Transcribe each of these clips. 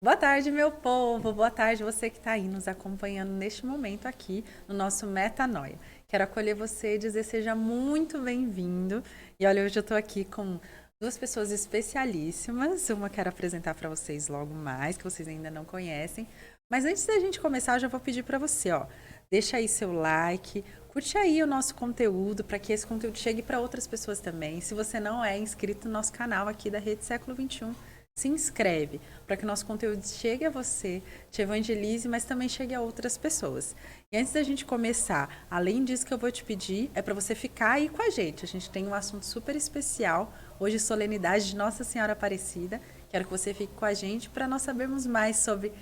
Boa tarde, meu povo. Boa tarde, você que está aí nos acompanhando neste momento aqui no nosso Metanoia. Quero acolher você e dizer seja muito bem-vindo. E olha, hoje eu estou aqui com duas pessoas especialíssimas. Uma quero apresentar para vocês logo mais, que vocês ainda não conhecem. Mas antes da gente começar, eu já vou pedir para você, ó, deixa aí seu like, curte aí o nosso conteúdo para que esse conteúdo chegue para outras pessoas também. Se você não é inscrito no nosso canal aqui da Rede Século XXI, se inscreve para que o nosso conteúdo chegue a você, te evangelize, mas também chegue a outras pessoas. E antes da gente começar, além disso que eu vou te pedir, é para você ficar aí com a gente. A gente tem um assunto super especial, hoje solenidade de Nossa Senhora Aparecida. Quero que você fique com a gente para nós sabermos mais sobre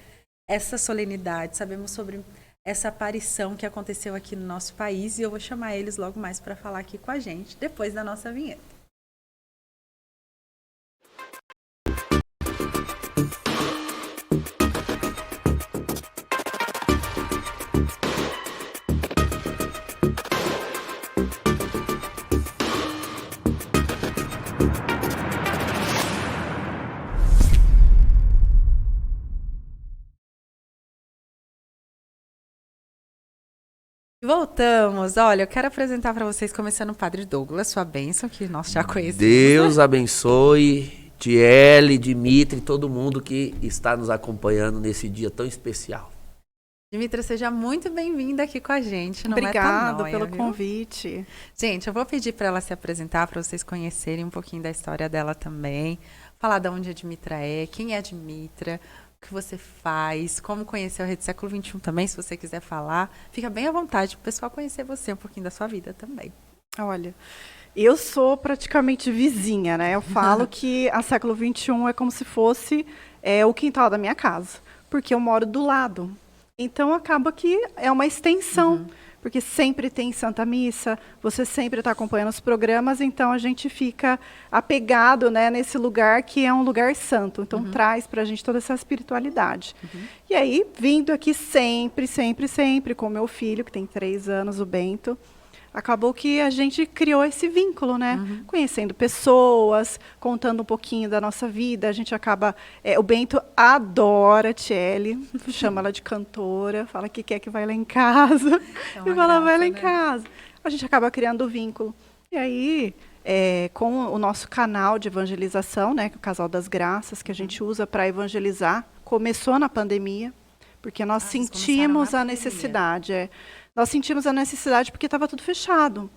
essa solenidade, sabemos sobre essa aparição que aconteceu aqui no nosso país e eu vou chamar eles logo mais para falar aqui com a gente, depois da nossa vinheta. Voltamos. Olha, eu quero apresentar para vocês, começando o Padre Douglas, sua bênção, que nós já conhecemos. Deus abençoe, Tiele, Dimitri, todo mundo que está nos acompanhando nesse dia tão especial. Dimitra, seja muito bem-vinda aqui com a gente no Obrigada Metanoia, pelo viu? convite. Gente, eu vou pedir para ela se apresentar, para vocês conhecerem um pouquinho da história dela também, falar de onde a Dimitra é, quem é a Dimitra, o que você faz, como conheceu a Rede Século XXI também, se você quiser falar. Fica bem à vontade para o pessoal conhecer você, um pouquinho da sua vida também. Olha, eu sou praticamente vizinha, né? Eu falo que a Século XXI é como se fosse o quintal da minha casa, porque eu moro do lado. Então, acaba que é uma extensão, porque sempre tem Santa Missa, você sempre está acompanhando os programas, então a gente fica apegado, né, nesse lugar que é um lugar santo. Então, traz para a gente toda essa espiritualidade. E aí, vindo aqui sempre, sempre, sempre, com meu filho, que tem 3 anos, o Bento, acabou que a gente criou esse vínculo, né? Conhecendo pessoas, contando um pouquinho da nossa vida. A gente acaba... o Bento adora a Tiele, chama ela de cantora, fala que quer que vai lá em casa. E fala, vai lá em casa. A gente acaba criando o vínculo. E aí, com o nosso canal de evangelização, né, que é o Casal das Graças, que a gente usa para evangelizar, começou na pandemia, porque nós sentimos a necessidade. Nós sentimos a necessidade porque estava tudo fechado.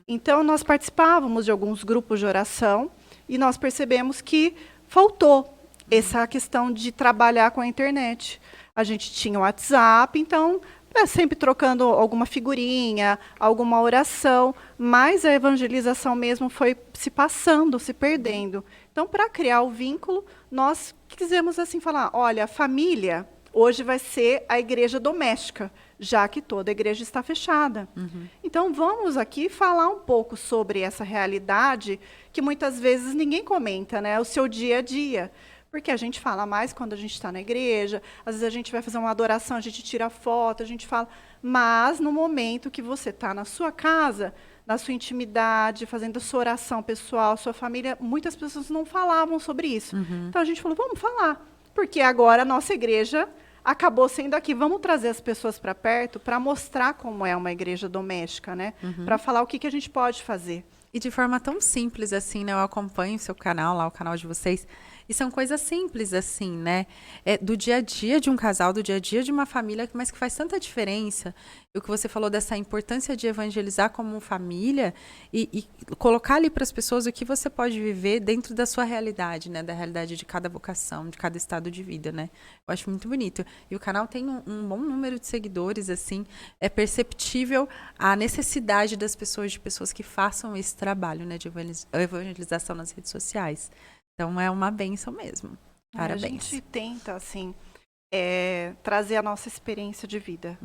Então, nós participávamos de alguns grupos de oração e nós percebemos que faltou essa questão de trabalhar com a internet. A gente tinha o WhatsApp, então, sempre trocando alguma figurinha, alguma oração, mas a evangelização mesmo foi se passando, se perdendo. Então, para criar o vínculo, nós quisemos assim falar, olha, a família hoje vai ser a igreja doméstica, já que toda a igreja está fechada. Então, vamos aqui falar um pouco sobre essa realidade que muitas vezes ninguém comenta, né? O seu dia a dia. Porque a gente fala mais quando a gente está na igreja, às vezes a gente vai fazer uma adoração, a gente tira foto, a gente fala... Mas, no momento que você está na sua casa, na sua intimidade, fazendo a sua oração pessoal, sua família, muitas pessoas não falavam sobre isso. Então, a gente falou, vamos falar. Porque agora a nossa igreja... acabou sendo aqui, vamos trazer as pessoas para perto para mostrar como é uma igreja doméstica, né? Para falar o que a gente pode fazer. E de forma tão simples assim, né? Eu acompanho o seu canal lá, o canal de vocês. E são coisas simples assim, né? Do dia a dia de um casal, do dia a dia de uma família, mas que faz tanta diferença. E o que você falou dessa importância de evangelizar como família e colocar ali para as pessoas o que você pode viver dentro da sua realidade, né? Da realidade de cada vocação, de cada estado de vida, né? Eu acho muito bonito. E o canal tem um bom número de seguidores, assim. É perceptível a necessidade das pessoas, de pessoas que façam esse trabalho, né? De evangelização nas redes sociais. Então, é uma bênção mesmo. Parabéns. A gente tenta, assim, trazer a nossa experiência de vida.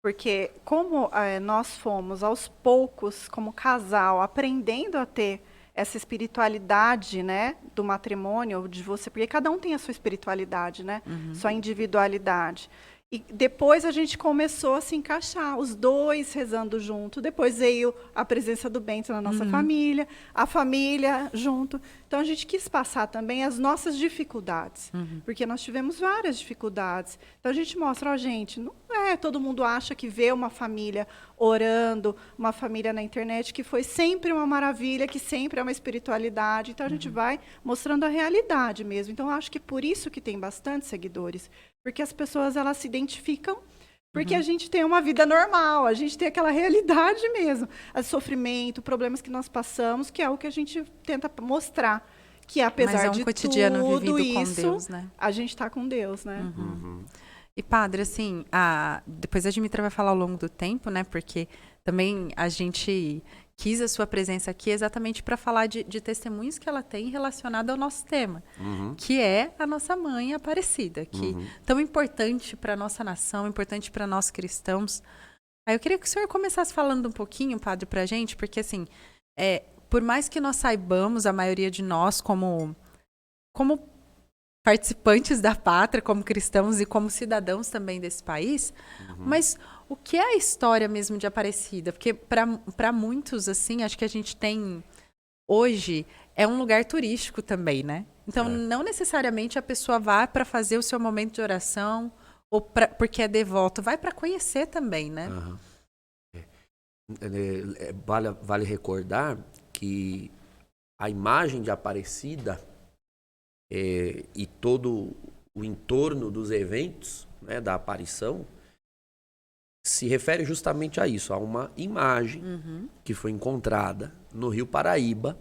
Porque como nós fomos, aos poucos, como casal, aprendendo a ter essa espiritualidade, né, do matrimônio, de você, porque cada um tem a sua espiritualidade, né, sua individualidade. E depois a gente começou a se encaixar, os dois rezando junto. Depois veio a presença do Bento na nossa família, a família junto. Então a gente quis passar também as nossas dificuldades, porque nós tivemos várias dificuldades. Então a gente mostra, ó, gente, não é todo mundo acha que vê uma família orando, uma família na internet, que foi sempre uma maravilha, que sempre é uma espiritualidade. Então a gente vai mostrando a realidade mesmo. Então eu acho que por isso que tem bastante seguidores. Porque as pessoas, elas se identificam, porque a gente tem uma vida normal, a gente tem aquela realidade mesmo. O sofrimento, problemas que nós passamos, que é o que a gente tenta mostrar. Que apesar de cotidiano tudo vivido isso, com Deus, né? a gente está com Deus, né? E padre, assim, depois a Dimitra vai falar ao longo do tempo, né? Porque também a gente quis a sua presença aqui exatamente para falar de testemunhos que ela tem relacionado ao nosso tema, que é a nossa mãe Aparecida, que tão importante para a nossa nação, importante para nós cristãos. Aí eu queria que o senhor começasse falando um pouquinho, padre, para a gente, porque assim, por mais que nós saibamos, a maioria de nós, como participantes da pátria, como cristãos e como cidadãos também desse país, mas o que é a história mesmo de Aparecida? Porque para muitos, assim, acho que a gente tem hoje, é um lugar turístico também, né? Então, não necessariamente a pessoa vai para fazer o seu momento de oração ou porque é devoto, vai para conhecer também, né? Vale recordar que a imagem de Aparecida e todo o entorno dos eventos, né, da aparição se refere justamente a isso, a uma imagem que foi encontrada no Rio Paraíba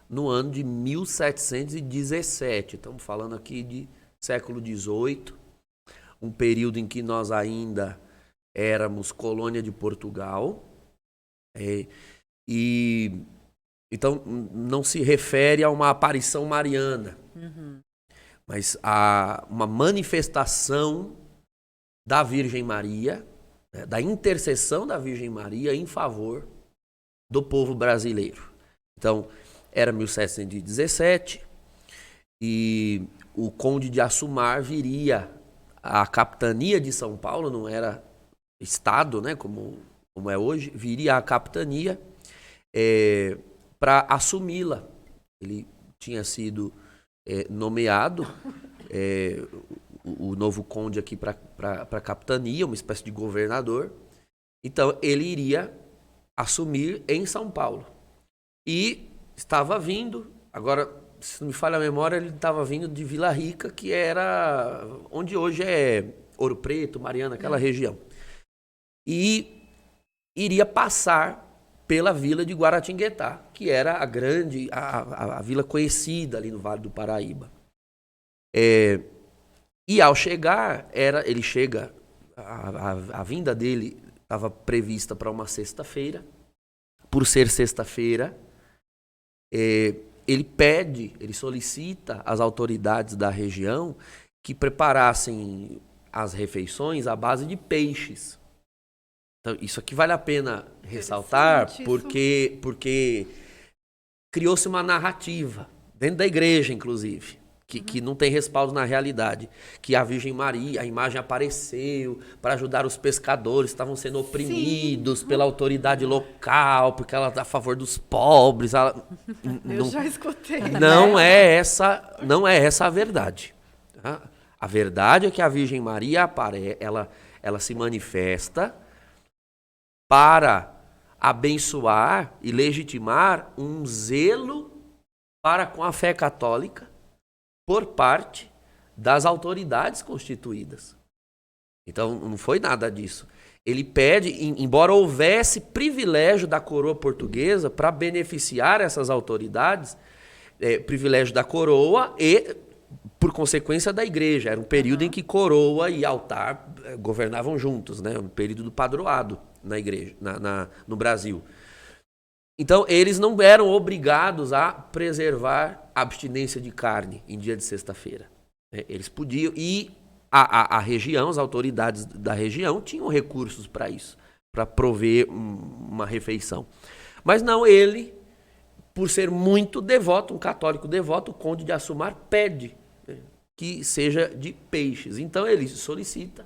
no ano de 1717. Estamos falando aqui de século XVIII, um período em que nós ainda éramos colônia de Portugal. Então, não se refere a uma aparição mariana, mas a uma manifestação da Virgem Maria, né, da intercessão da Virgem Maria em favor do povo brasileiro. Então, era 1717 e o Conde de Assumar viria à capitania de São Paulo, não era estado, né, como é hoje, viria à capitania para assumi-la. Ele tinha sido nomeado o novo conde aqui para a capitania, uma espécie de governador. Então, ele iria assumir em São Paulo. E estava vindo, agora, se não me falha a memória, ele estava vindo de Vila Rica, que era onde hoje é Ouro Preto, Mariana, aquela região. E iria passar pela vila de Guaratinguetá, que era a grande, a vila conhecida ali no Vale do Paraíba. E ao chegar, ele chega, a vinda dele estava prevista para uma sexta-feira. Por ser sexta-feira, ele solicita às autoridades da região que preparassem as refeições à base de peixes. Então, isso aqui vale a pena ressaltar, porque criou-se uma narrativa, dentro da igreja, inclusive, que não tem respaldo na realidade, que a Virgem Maria, a imagem apareceu para ajudar os pescadores que estavam sendo oprimidos pela autoridade local, porque ela está a favor dos pobres. Eu já escutei. Não é essa a verdade. Tá? A verdade é que a Virgem Maria ela se manifesta para abençoar e legitimar um zelo para com a fé católica por parte das autoridades constituídas. Então, não foi nada disso. Ele pede, embora houvesse privilégio da coroa portuguesa para beneficiar essas autoridades, privilégio da coroa e, por consequência, da igreja. Era um período em que coroa e altar governavam juntos, né? Um período do padroado na igreja, no Brasil. Então, eles não eram obrigados a preservar a abstinência de carne em dia de sexta-feira. Eles podiam, e a região, as autoridades da região tinham recursos para isso, para prover uma refeição. Mas não, ele, por ser muito devoto, um católico devoto, o Conde de Assumar pede que seja de peixes. Então, ele solicita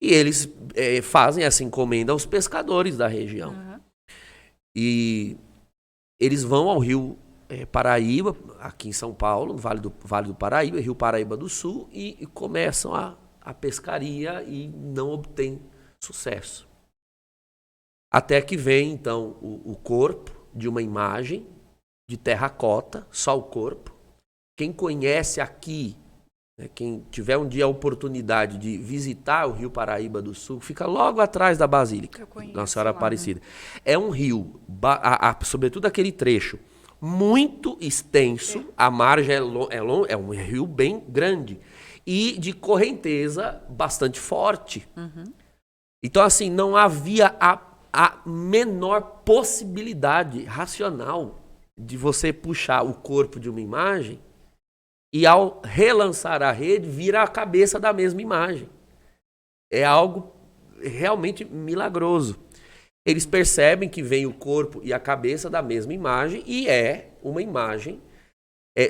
E eles fazem essa encomenda aos pescadores da região. Uhum. E eles vão ao rio Paraíba, aqui em São Paulo, no Vale do Paraíba, Rio Paraíba do Sul, e começam a pescaria e não obtêm sucesso. Até que vem, então, o corpo de uma imagem de terracota, só o corpo. Quem conhece aqui, né, quem tiver um dia a oportunidade de visitar o Rio Paraíba do Sul, fica logo atrás da Basílica Nossa Senhora Aparecida. É um rio, sobretudo aquele trecho, muito extenso, a margem é um rio bem grande e de correnteza bastante forte. Uhum. Então, assim, não havia a menor possibilidade racional de você puxar o corpo de uma imagem e, ao relançar a rede, vira a cabeça da mesma imagem. É algo realmente milagroso. Eles percebem que vem o corpo e a cabeça da mesma imagem e é uma imagem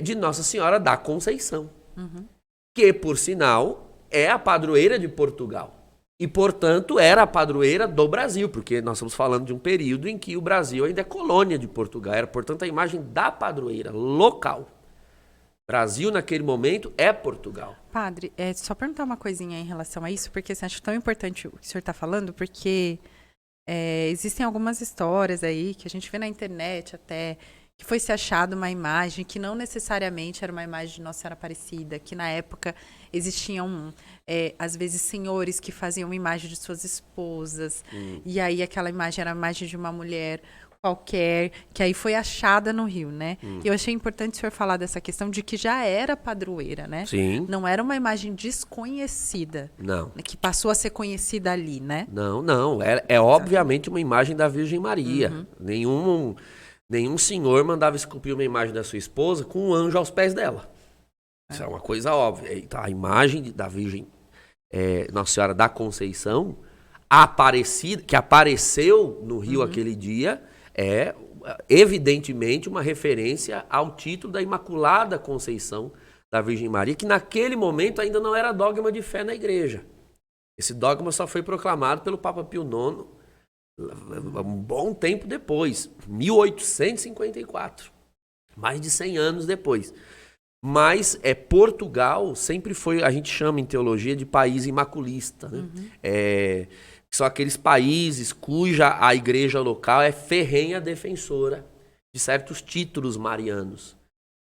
de Nossa Senhora da Conceição, Uhum. que, por sinal, é a padroeira de Portugal. E, portanto, era a padroeira do Brasil, porque nós estamos falando de um período em que o Brasil ainda é colônia de Portugal. Era, portanto, a imagem da padroeira local. Brasil, naquele momento, é Portugal. Padre, só perguntar uma coisinha em relação a isso, porque assim, acho tão importante o que o senhor está falando, porque existem algumas histórias aí que a gente vê na internet até, que foi se achado uma imagem que não necessariamente era uma imagem de Nossa Senhora Aparecida, que na época existiam, às vezes, senhores que faziam uma imagem de suas esposas, e aí aquela imagem era a imagem de uma mulher qualquer, que aí foi achada no rio, né? Eu achei importante o senhor falar dessa questão de que já era padroeira, né? Sim. Não era uma imagem desconhecida, Não. que passou a ser conhecida ali, né? Não. É obviamente uma imagem da Virgem Maria. Nenhum senhor mandava esculpir uma imagem da sua esposa com um anjo aos pés dela. Isso é uma coisa óbvia. Então, a imagem da Virgem Nossa Senhora da Conceição, Aparecida, que apareceu no rio aquele dia, é evidentemente uma referência ao título da Imaculada Conceição da Virgem Maria, que naquele momento ainda não era dogma de fé na igreja. Esse dogma só foi proclamado pelo Papa Pio IX um bom tempo depois, 1854, mais de 100 anos depois. Mas Portugal sempre foi, a gente chama em teologia de país imaculista, né? São aqueles países cuja a igreja local é ferrenha defensora de certos títulos marianos.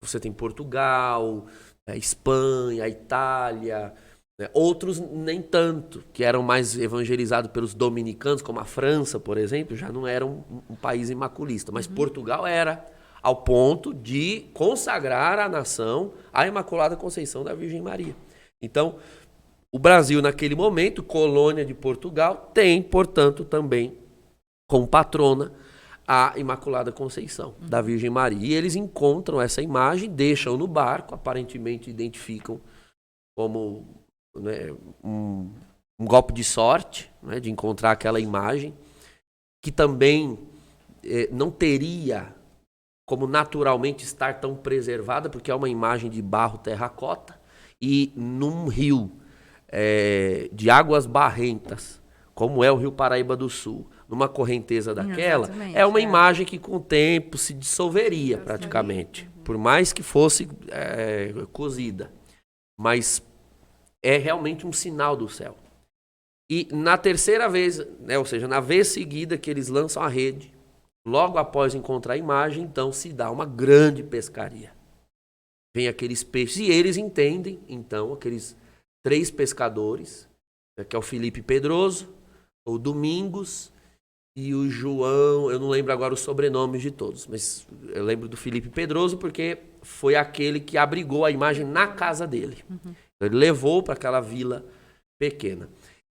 Você tem Portugal, Espanha, Itália, né? Outros nem tanto, que eram mais evangelizados pelos dominicanos, como a França, por exemplo, já não era um país imaculista. Mas Portugal era, ao ponto de consagrar a nação à Imaculada Conceição da Virgem Maria. Então, o Brasil, naquele momento, colônia de Portugal, tem, portanto, também como patrona a Imaculada Conceição da Virgem Maria. E eles encontram essa imagem, deixam no barco, aparentemente identificam como, né, um golpe de sorte, né, de encontrar aquela imagem, que também não teria como naturalmente estar tão preservada, porque é uma imagem de barro terracota, e num rio de águas barrentas, como é o Rio Paraíba do Sul, numa correnteza daquela, é uma imagem que com o tempo se dissolveria praticamente, por mais que fosse cozida. Mas é realmente um sinal do céu. E na terceira vez, né, ou seja, na vez seguida que eles lançam a rede, logo após encontrar a imagem, então se dá uma grande pescaria. Vem aqueles peixes e eles entendem, então, aqueles 3 pescadores, que é o Felipe Pedroso, o Domingos e o João, eu não lembro agora os sobrenomes de todos, mas eu lembro do Felipe Pedroso porque foi aquele que abrigou a imagem na casa dele. Então, ele levou para aquela vila pequena.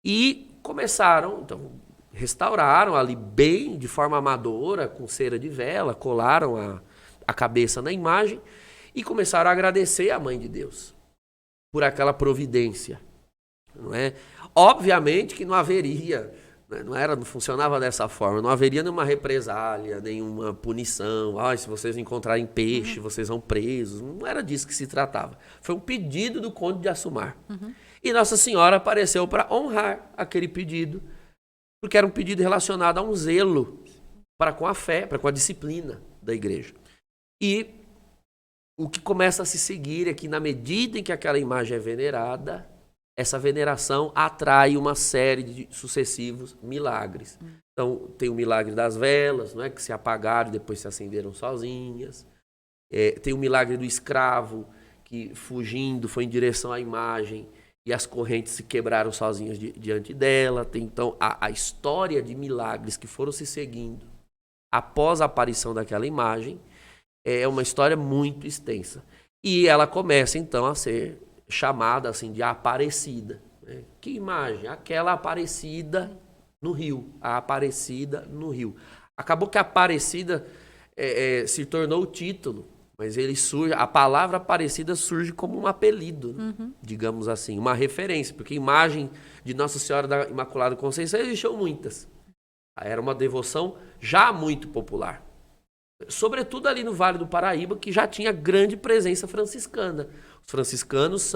E começaram, então, restauraram ali bem, de forma amadora, com cera de vela, colaram a cabeça na imagem e começaram a agradecer à Mãe de Deus por aquela providência, não é? Obviamente que não haveria, né, não funcionava dessa forma, não haveria nenhuma represália, nenhuma punição, se vocês encontrarem peixe, vocês vão presos, não era disso que se tratava. Foi um pedido do Conde de Assumar. E Nossa Senhora apareceu para honrar aquele pedido, porque era um pedido relacionado a um zelo para com a fé, para com a disciplina da igreja. E o que começa a se seguir é que, na medida em que aquela imagem é venerada, essa veneração atrai uma série de sucessivos milagres. Então, tem o milagre das velas, não é, que se apagaram e depois se acenderam sozinhas. Tem o milagre do escravo, que fugindo foi em direção à imagem e as correntes se quebraram sozinhas diante dela. Tem, então, a história de milagres que foram se seguindo após a aparição daquela imagem é uma história muito extensa. E ela começa, então, a ser chamada assim, de Aparecida. Né? Que imagem? Aquela Aparecida no rio. A Aparecida no rio. Acabou que Aparecida se tornou o título, mas ele surge, a palavra Aparecida surge como um apelido, né? Digamos assim, uma referência, porque imagem de Nossa Senhora da Imaculada Conceição existiam muitas. Era uma devoção já muito popular. Sobretudo ali no Vale do Paraíba, que já tinha grande presença franciscana. Os franciscanos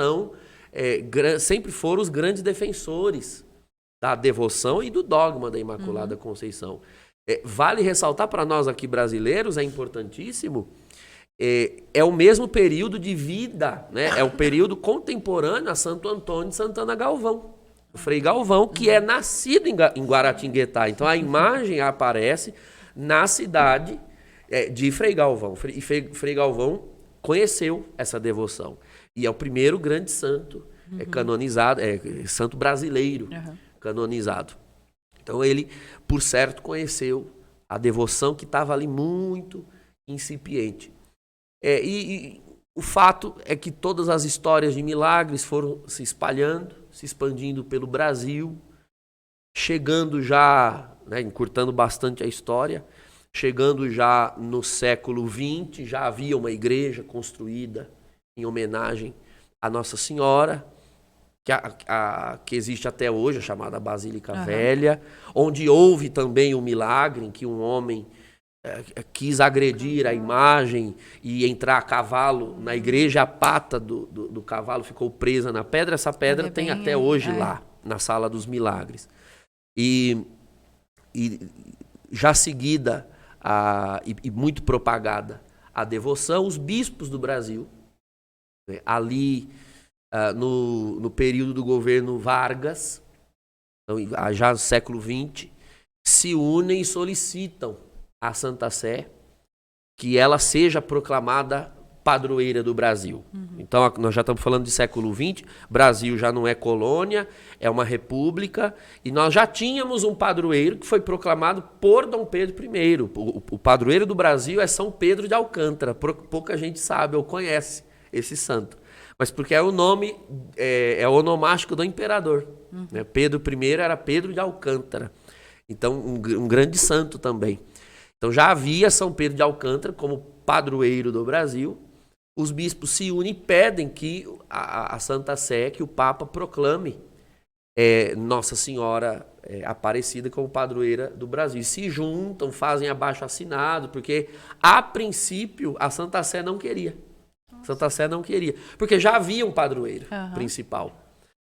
sempre foram os grandes defensores da devoção e do dogma da Imaculada Conceição. Vale ressaltar para nós aqui brasileiros, é importantíssimo, é o mesmo período de vida, né? É o período contemporâneo a Santo Antônio de Santana Galvão. O Frei Galvão, que é nascido em Guaratinguetá. Então a imagem aparece na cidade de Frei Galvão. E Frei Galvão conheceu essa devoção. E é o primeiro grande santo canonizado, santo brasileiro canonizado. Então ele, por certo, conheceu a devoção que estava ali muito incipiente. E o fato é que todas as histórias de milagres foram se espalhando, se expandindo pelo Brasil, chegando já, né, encurtando bastante a história, chegando já no século XX, já havia uma igreja construída em homenagem a Nossa Senhora, que existe até hoje, a chamada Basílica Velha, onde houve também um milagre em que um homem quis agredir a imagem e entrar a cavalo na igreja, a pata do cavalo ficou presa na pedra. Essa pedra tem até hoje lá, na Sala dos Milagres. E já seguida e muito propagada a devoção, os bispos do Brasil, né, ali no período do governo Vargas, então, já no século XX, se unem e solicitam à Santa Sé que ela seja proclamada padroeira do Brasil. Então, nós já estamos falando de século XX, Brasil já não é colônia, é uma república, e nós já tínhamos um padroeiro que foi proclamado por Dom Pedro I. O padroeiro do Brasil é São Pedro de Alcântara. Pouca gente sabe ou conhece esse santo. Mas porque é o nome, é o onomástico do imperador. Né? Pedro I era Pedro de Alcântara. Então, um grande santo também. Então já havia São Pedro de Alcântara como padroeiro do Brasil. Os bispos se unem e pedem que a Santa Sé, que o Papa proclame Nossa Senhora Aparecida como padroeira do Brasil. E se juntam, fazem abaixo-assinado, porque a princípio a Santa Sé não queria. Santa Sé não queria, porque já havia um padroeiro principal.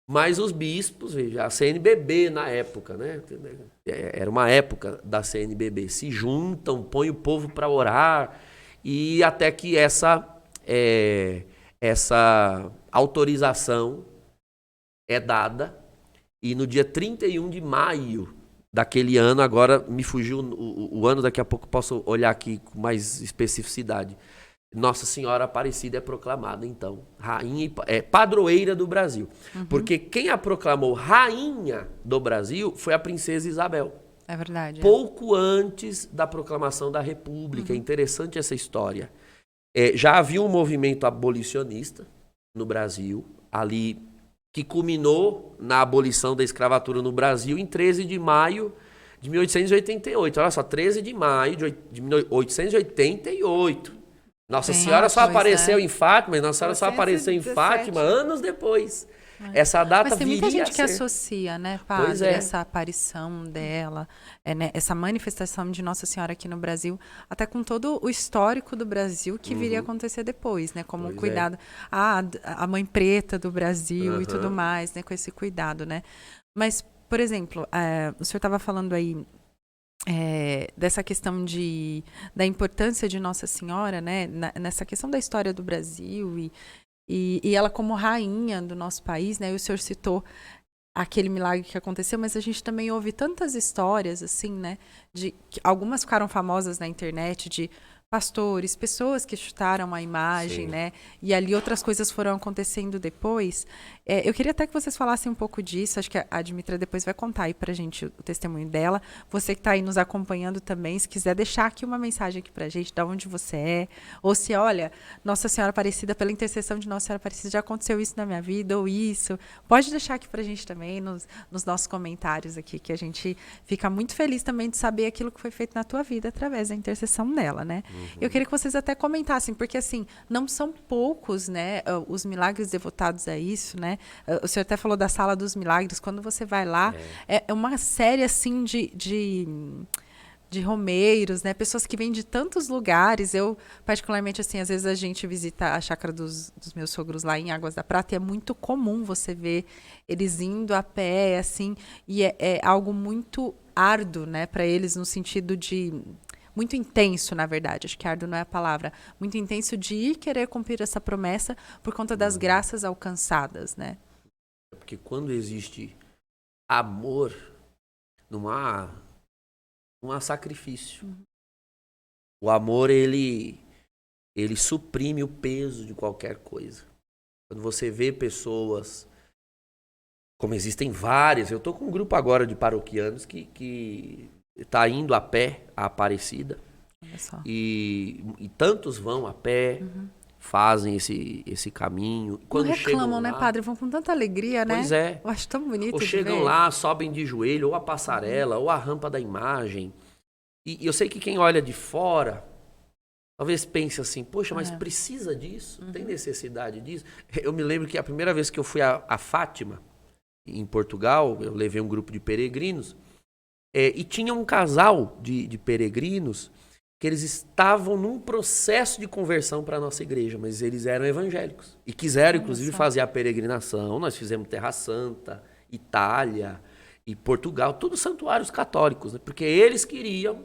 Mas os bispos, veja, a CNBB na época, né? Era uma época da CNBB, se juntam, põem o povo para orar, e até que essa autorização é dada, e no dia 31 de maio daquele ano, agora me fugiu o ano, daqui a pouco posso olhar aqui com mais especificidade, Nossa Senhora Aparecida é proclamada, então, rainha, padroeira do Brasil. Porque quem a proclamou rainha do Brasil foi a princesa Isabel. É verdade. Pouco antes da proclamação da República. É interessante essa história. Já havia um movimento abolicionista no Brasil, ali, que culminou na abolição da escravatura no Brasil em 13 de maio de 1888. Olha só, 13 de maio de 1888. Nossa Senhora só apareceu em Fátima, mas Nossa Senhora só apareceu em Fátima anos depois. essa data Mas tem muita viria gente que a ser. associa, né, padre, Pois é. essa aparição dela, né, essa manifestação de Nossa Senhora aqui no Brasil, até com todo o histórico do Brasil que viria a acontecer depois, né, como Pois é. cuidado, a mãe preta do Brasil e tudo Aham. mais, né, com esse cuidado, né. Mas, por exemplo, o senhor estava falando aí dessa questão da importância de Nossa Senhora, né, nessa questão da história do Brasil e ela como rainha do nosso país, né, e o senhor citou aquele milagre que aconteceu, mas a gente também ouve tantas histórias, assim, né, que algumas ficaram famosas na internet, de pastores, pessoas que chutaram a imagem, Sim. né, e ali outras coisas foram acontecendo depois. Eu queria até que vocês falassem um pouco disso, acho que a Dmitra depois vai contar aí pra gente o testemunho dela. Você que está aí nos acompanhando também, se quiser deixar aqui uma mensagem aqui pra gente, de onde você é, ou se, olha, Nossa Senhora Aparecida, pela intercessão de Nossa Senhora Aparecida, já aconteceu isso na minha vida, ou isso, pode deixar aqui pra gente também, nos nossos comentários aqui, que a gente fica muito feliz também de saber aquilo que foi feito na tua vida através da intercessão dela, né? Eu queria que vocês até comentassem, porque assim, não são poucos, né, os milagres devotados a isso, né? O senhor até falou da Sala dos Milagres, quando você vai lá, é uma série assim de romeiros, né? Pessoas que vêm de tantos lugares. Eu, particularmente, assim, às vezes a gente visita a chácara dos meus sogros lá em Águas da Prata e é muito comum você ver eles indo a pé, assim, e é algo muito árduo, né, para eles, no sentido de muito intenso, na verdade, acho que árduo não é a palavra, muito intenso de ir querer cumprir essa promessa por conta das graças alcançadas, né? Porque quando existe amor, não há sacrifício. O amor, ele suprime o peso de qualquer coisa. Quando você vê pessoas, como existem várias, eu estou com um grupo agora de paroquianos que está indo a pé a Aparecida. Olha só. E tantos vão a pé, fazem esse caminho. Quando não reclamam, chegam né, lá, padre? Vão com tanta alegria, né? Pois é. Eu acho tão bonito Ou de chegam ver. lá, sobem de joelho, ou a passarela, ou a rampa da imagem. E eu sei que quem olha de fora, talvez pense assim, poxa, mas precisa disso? Tem necessidade disso? Eu me lembro que a primeira vez que eu fui a Fátima, em Portugal, eu levei um grupo de peregrinos, e tinha um casal de peregrinos que eles estavam num processo de conversão para a nossa igreja, mas eles eram evangélicos. E quiseram, inclusive, fazer a peregrinação. Nós fizemos Terra Santa, Itália e Portugal, todos santuários católicos, né? Porque eles queriam,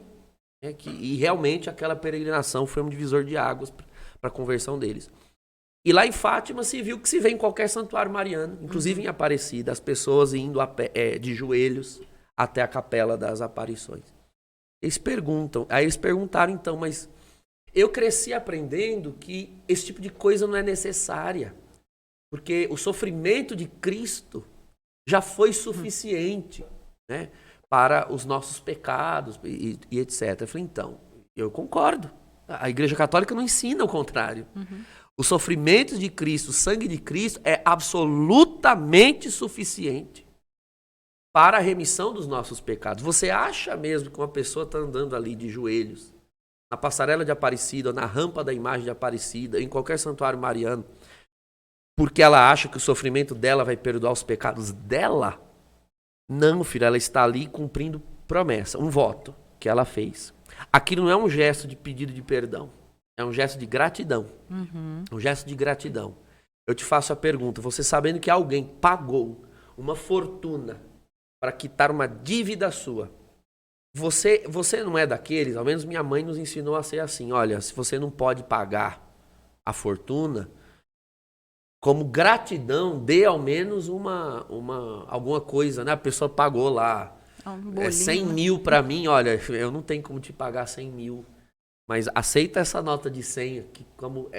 né, e realmente aquela peregrinação foi um divisor de águas para a conversão deles. E lá em Fátima se viu que se vê em qualquer santuário mariano, inclusive em Aparecida, as pessoas indo a pé, de joelhos até a Capela das Aparições. Eles perguntaram então, mas eu cresci aprendendo que esse tipo de coisa não é necessária, porque o sofrimento de Cristo já foi suficiente, né, para os nossos pecados e etc. Eu falei, então, eu concordo. A Igreja Católica não ensina o contrário. O sofrimento de Cristo, o sangue de Cristo é absolutamente suficiente para a remissão dos nossos pecados. Você acha mesmo que uma pessoa está andando ali de joelhos, na passarela de Aparecida, na rampa da imagem de Aparecida, em qualquer santuário mariano, porque ela acha que o sofrimento dela vai perdoar os pecados dela? Não, filho, ela está ali cumprindo promessa, um voto que ela fez. Aquilo não é um gesto de pedido de perdão, é um gesto de gratidão. Um gesto de gratidão. Eu te faço a pergunta, você sabendo que alguém pagou uma fortuna para quitar uma dívida sua, você não é daqueles, ao menos minha mãe nos ensinou a ser assim, olha, se você não pode pagar a fortuna, como gratidão, dê ao menos alguma coisa, né? A pessoa pagou lá 100 mil para mim, olha, eu não tenho como te pagar 100 mil, mas aceita essa nota de 100, que como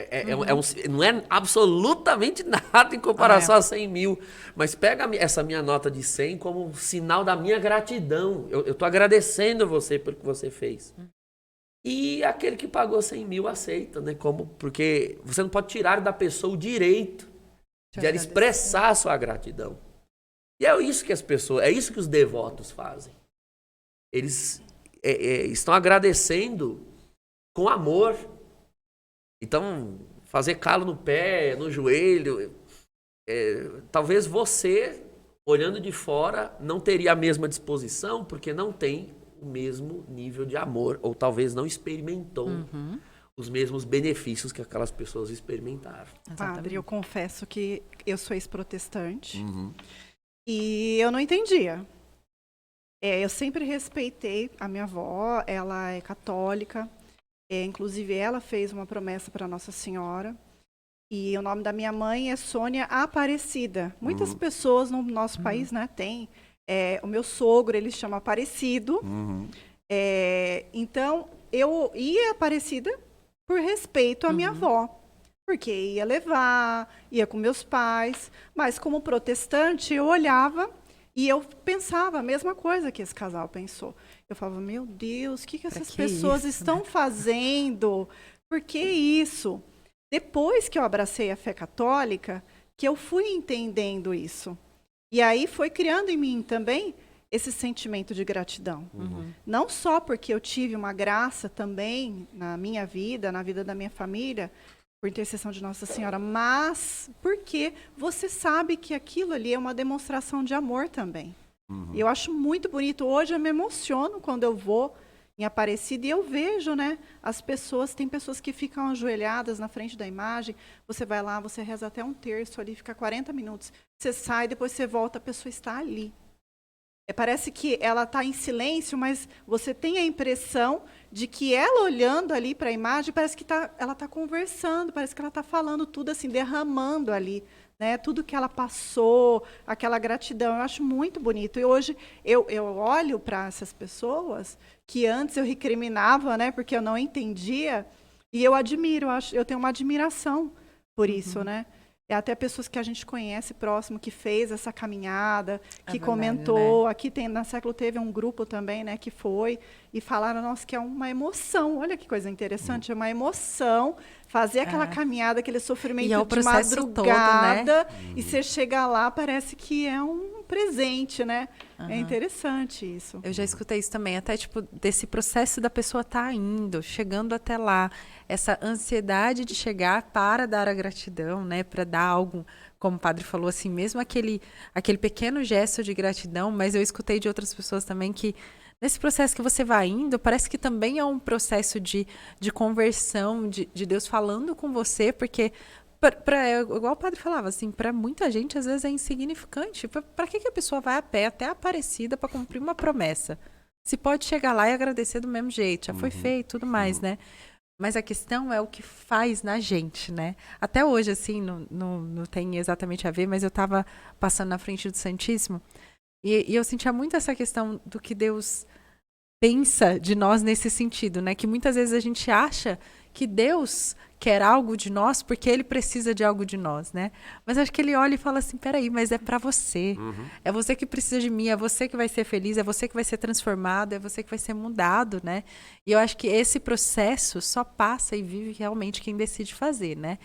não é absolutamente nada em comparação a 100 mil, mas pega essa minha nota de 100 como um sinal da minha gratidão, eu estou agradecendo você pelo que você fez. E aquele que pagou 100 mil aceita, né? Porque você não pode tirar da pessoa o direito de ela expressar a sua gratidão. E é isso que é isso que os devotos fazem. Eles estão agradecendo com amor. Então, fazer calo no pé, no joelho, talvez você, olhando de fora, não teria a mesma disposição, porque não tem o mesmo nível de amor, ou talvez não experimentou os mesmos benefícios que aquelas pessoas experimentaram. Padre, eu confesso que eu sou ex-protestante e eu não entendia. Eu sempre respeitei a minha avó, ela é católica, inclusive ela fez uma promessa para Nossa Senhora. E o nome da minha mãe é Sônia Aparecida. Muitas pessoas no nosso país, né, tem. O meu sogro, ele chama Aparecido. Então, eu ia Aparecida por respeito à minha avó. Porque ia levar, ia com meus pais. Mas como protestante, eu olhava e eu pensava a mesma coisa que esse casal pensou. Eu falava, meu Deus, o que essas pessoas estão fazendo? Por que isso? Depois que eu abracei a fé católica, que eu fui entendendo isso. E aí foi criando em mim também esse sentimento de gratidão. Não só porque eu tive uma graça também na minha vida, na vida da minha família, por intercessão de Nossa Senhora, mas porque você sabe que aquilo ali é uma demonstração de amor também. E eu acho muito bonito. Hoje eu me emociono quando eu vou em Aparecida e eu vejo, né, as pessoas, tem pessoas que ficam ajoelhadas na frente da imagem, você vai lá, você reza até um terço ali, fica 40 minutos, você sai, depois você volta, a pessoa está ali. Parece que ela está em silêncio, mas você tem a impressão de que ela olhando ali para a imagem, parece que ela está conversando, parece que ela está falando tudo assim, derramando ali, né, tudo que ela passou, aquela gratidão. Eu acho muito bonito. E hoje eu olho para essas pessoas que antes eu recriminava, né, porque eu não entendia, e eu admiro, eu tenho uma admiração por isso, né? Até pessoas que a gente conhece próximo, que fez essa caminhada, que comentou. Né? Aqui na Século teve um grupo também, né, que foi e falaram, nossa, que é uma emoção. Olha que coisa interessante, é uma emoção fazer aquela caminhada, aquele sofrimento de madrugada, todo, né? E você chega lá, parece que é um presente, né? É interessante isso. Eu já escutei isso também, até tipo, desse processo da pessoa estar indo, chegando até lá, essa ansiedade de chegar para dar a gratidão, né? Para dar algo, como o padre falou, assim, mesmo aquele pequeno gesto de gratidão, mas eu escutei de outras pessoas também que nesse processo que você vai indo, parece que também é um processo de conversão, de Deus falando com você, porque igual o padre falava, assim, para muita gente às vezes é insignificante. Para que a pessoa vai a pé até a Aparecida para cumprir uma promessa? Se pode chegar lá e agradecer do mesmo jeito, já foi feito, tudo mais, né? Mas a questão é o que faz na gente, né? Até hoje, assim, não tem exatamente a ver, mas eu estava passando na frente do Santíssimo e eu sentia muito essa questão do que Deus pensa de nós nesse sentido, né? Que muitas vezes a gente acha que Deus quer algo de nós porque Ele precisa de algo de nós, né? Mas acho que Ele olha e fala assim, peraí, mas é para você. É você que precisa de mim, é você que vai ser feliz, é você que vai ser transformado, é você que vai ser mudado, né? E eu acho que esse processo só passa e vive realmente quem decide fazer, né?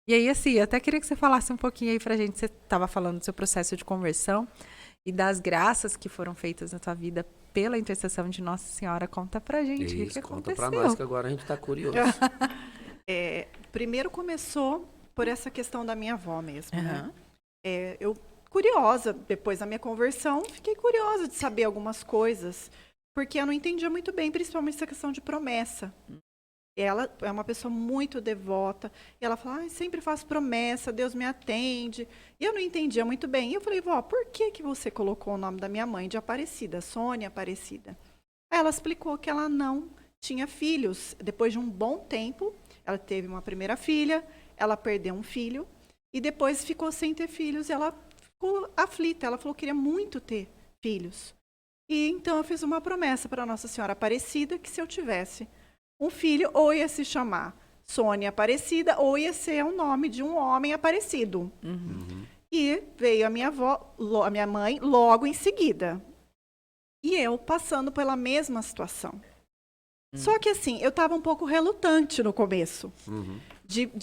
E aí, assim, eu até queria que você falasse um pouquinho aí pra gente, você estava falando do seu processo de conversão e das graças que foram feitas na tua vida pela intercessão de Nossa Senhora. Conta pra gente o que aconteceu. Conta pra nós, que agora a gente tá curioso. Primeiro começou por essa questão da minha avó mesmo, né? Eu, curiosa, depois da minha conversão, fiquei curiosa de saber algumas coisas, porque eu não entendia muito bem, principalmente essa questão de promessa. Ela é uma pessoa muito devota, e ela fala, sempre faço promessa, Deus me atende. E eu não entendia muito bem. E eu falei, vó, por que você colocou o nome da minha mãe de Aparecida, Sônia Aparecida? Aí ela explicou que ela não tinha filhos. Depois de um bom tempo, ela teve uma primeira filha, ela perdeu um filho, e depois ficou sem ter filhos, e ela ficou aflita. Ela falou que queria muito ter filhos. E então eu fiz uma promessa para Nossa Senhora Aparecida, que se eu tivesse um filho, ou ia se chamar Sônia Aparecida, ou ia ser o nome de um homem aparecido. E veio a minha mãe logo em seguida. E eu passando pela mesma situação. Só que assim, eu estava um pouco relutante no começo.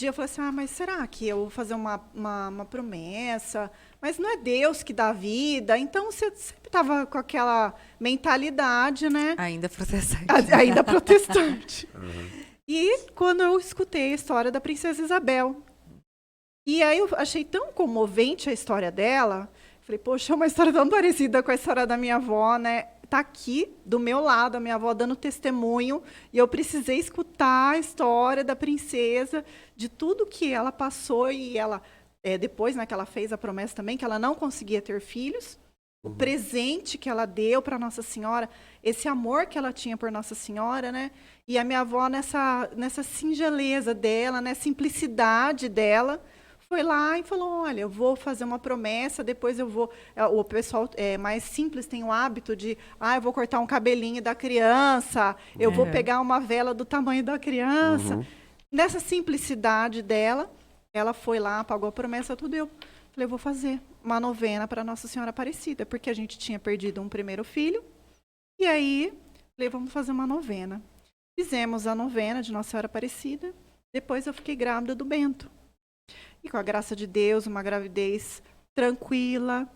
Eu falei assim, mas será que eu vou fazer uma promessa? Mas não é Deus que dá vida? Então, você sempre estava com aquela mentalidade, né? Ainda protestante. Ainda protestante. E quando eu escutei a história da Princesa Isabel, E aí eu achei tão comovente a história dela. Falei, poxa, é uma história tão parecida com a história da minha avó, né? Tá aqui do meu lado, a minha avó dando testemunho, e eu precisei escutar a história da princesa, de tudo que ela passou, e ela, depois, né, que ela fez a promessa também, que ela não conseguia ter filhos, o presente que ela deu para Nossa Senhora, esse amor que ela tinha por Nossa Senhora, né? E a minha avó, nessa singeleza dela, nessa simplicidade dela, foi lá e falou, olha, eu vou fazer uma promessa, depois eu vou... O pessoal mais simples tem o hábito de, eu vou cortar um cabelinho da criança, eu vou pegar uma vela do tamanho da criança. Nessa simplicidade dela, ela foi lá, pagou a promessa, tudo, eu falei, eu vou fazer uma novena para Nossa Senhora Aparecida, porque a gente tinha perdido um primeiro filho, e aí, falei, vamos fazer uma novena. Fizemos a novena de Nossa Senhora Aparecida, depois eu fiquei grávida do Bento. E com a graça de Deus, uma gravidez tranquila.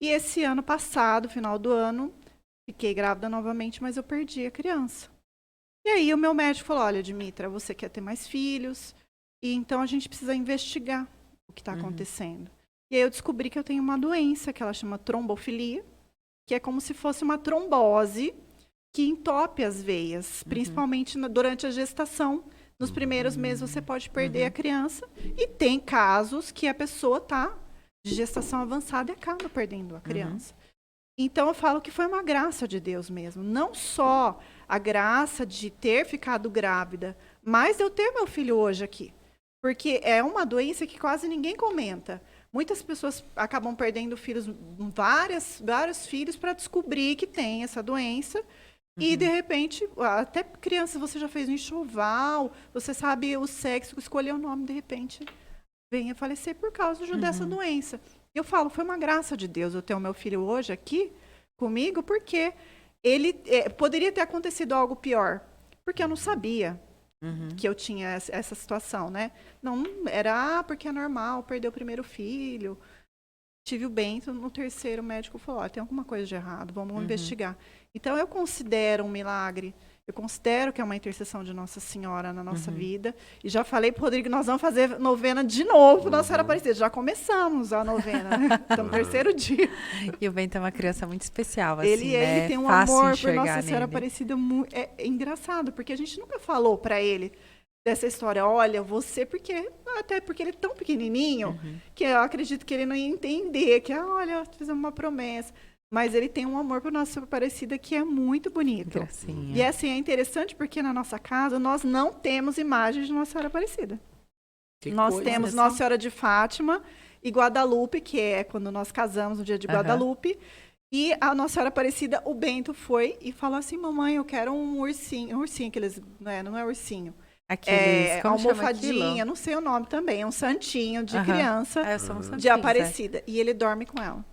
E esse ano passado, final do ano, fiquei grávida novamente, mas eu perdi a criança. E aí o meu médico falou, olha, Dimitra, você quer ter mais filhos, e então a gente precisa investigar o que está acontecendo. E aí eu descobri que eu tenho uma doença que ela chama trombofilia, que é como se fosse uma trombose que entope as veias, principalmente durante a gestação. Nos primeiros meses você pode perder a criança, e tem casos que a pessoa está de gestação avançada e acaba perdendo a criança. Então eu falo que foi uma graça de Deus mesmo, não só a graça de ter ficado grávida, mas de eu ter meu filho hoje aqui, porque é uma doença que quase ninguém comenta. Muitas pessoas acabam perdendo filhos, vários filhos, para descobrir que tem essa doença. E, de repente, até criança, você já fez um enxoval, você sabe o sexo, escolheu o nome, de repente, vem a falecer por causa dessa doença. Eu falo, foi uma graça de Deus eu ter o meu filho hoje aqui comigo, porque ele poderia ter acontecido algo pior, porque eu não sabia que eu tinha essa situação, né? Não era, porque é normal, perdeu o primeiro filho. Tive o Bento, no terceiro o médico falou, tem alguma coisa de errado, vamos investigar. Então, eu considero um milagre, eu considero que é uma intercessão de Nossa Senhora na nossa vida. E já falei para o Rodrigo que nós vamos fazer novena de novo para Nossa Senhora Aparecida. Já começamos a novena, né? Estamos no terceiro dia. E o Bento é uma criança muito especial, assim, ele tem um amor por Nossa Senhora Aparecida. É engraçado, porque a gente nunca falou para ele dessa história, olha, até porque ele é tão pequenininho, que eu acredito que ele não ia entender, que, olha, fizemos uma promessa. Mas ele tem um amor por Nossa Senhora Aparecida que é muito bonito. Gracinha. E assim, é interessante porque na nossa casa nós não temos imagens de Nossa Senhora Aparecida. Nós temos Nossa Senhora de Fátima e Guadalupe, que é quando nós casamos no dia de Guadalupe. E a Nossa Senhora Aparecida, o Bento foi e falou assim, mamãe, eu quero um ursinho. Um ursinho, aqueles, não é ursinho. Aqueles, como almofadinha, não sei o nome também, um santinho de criança de Aparecida. E ele dorme com ela.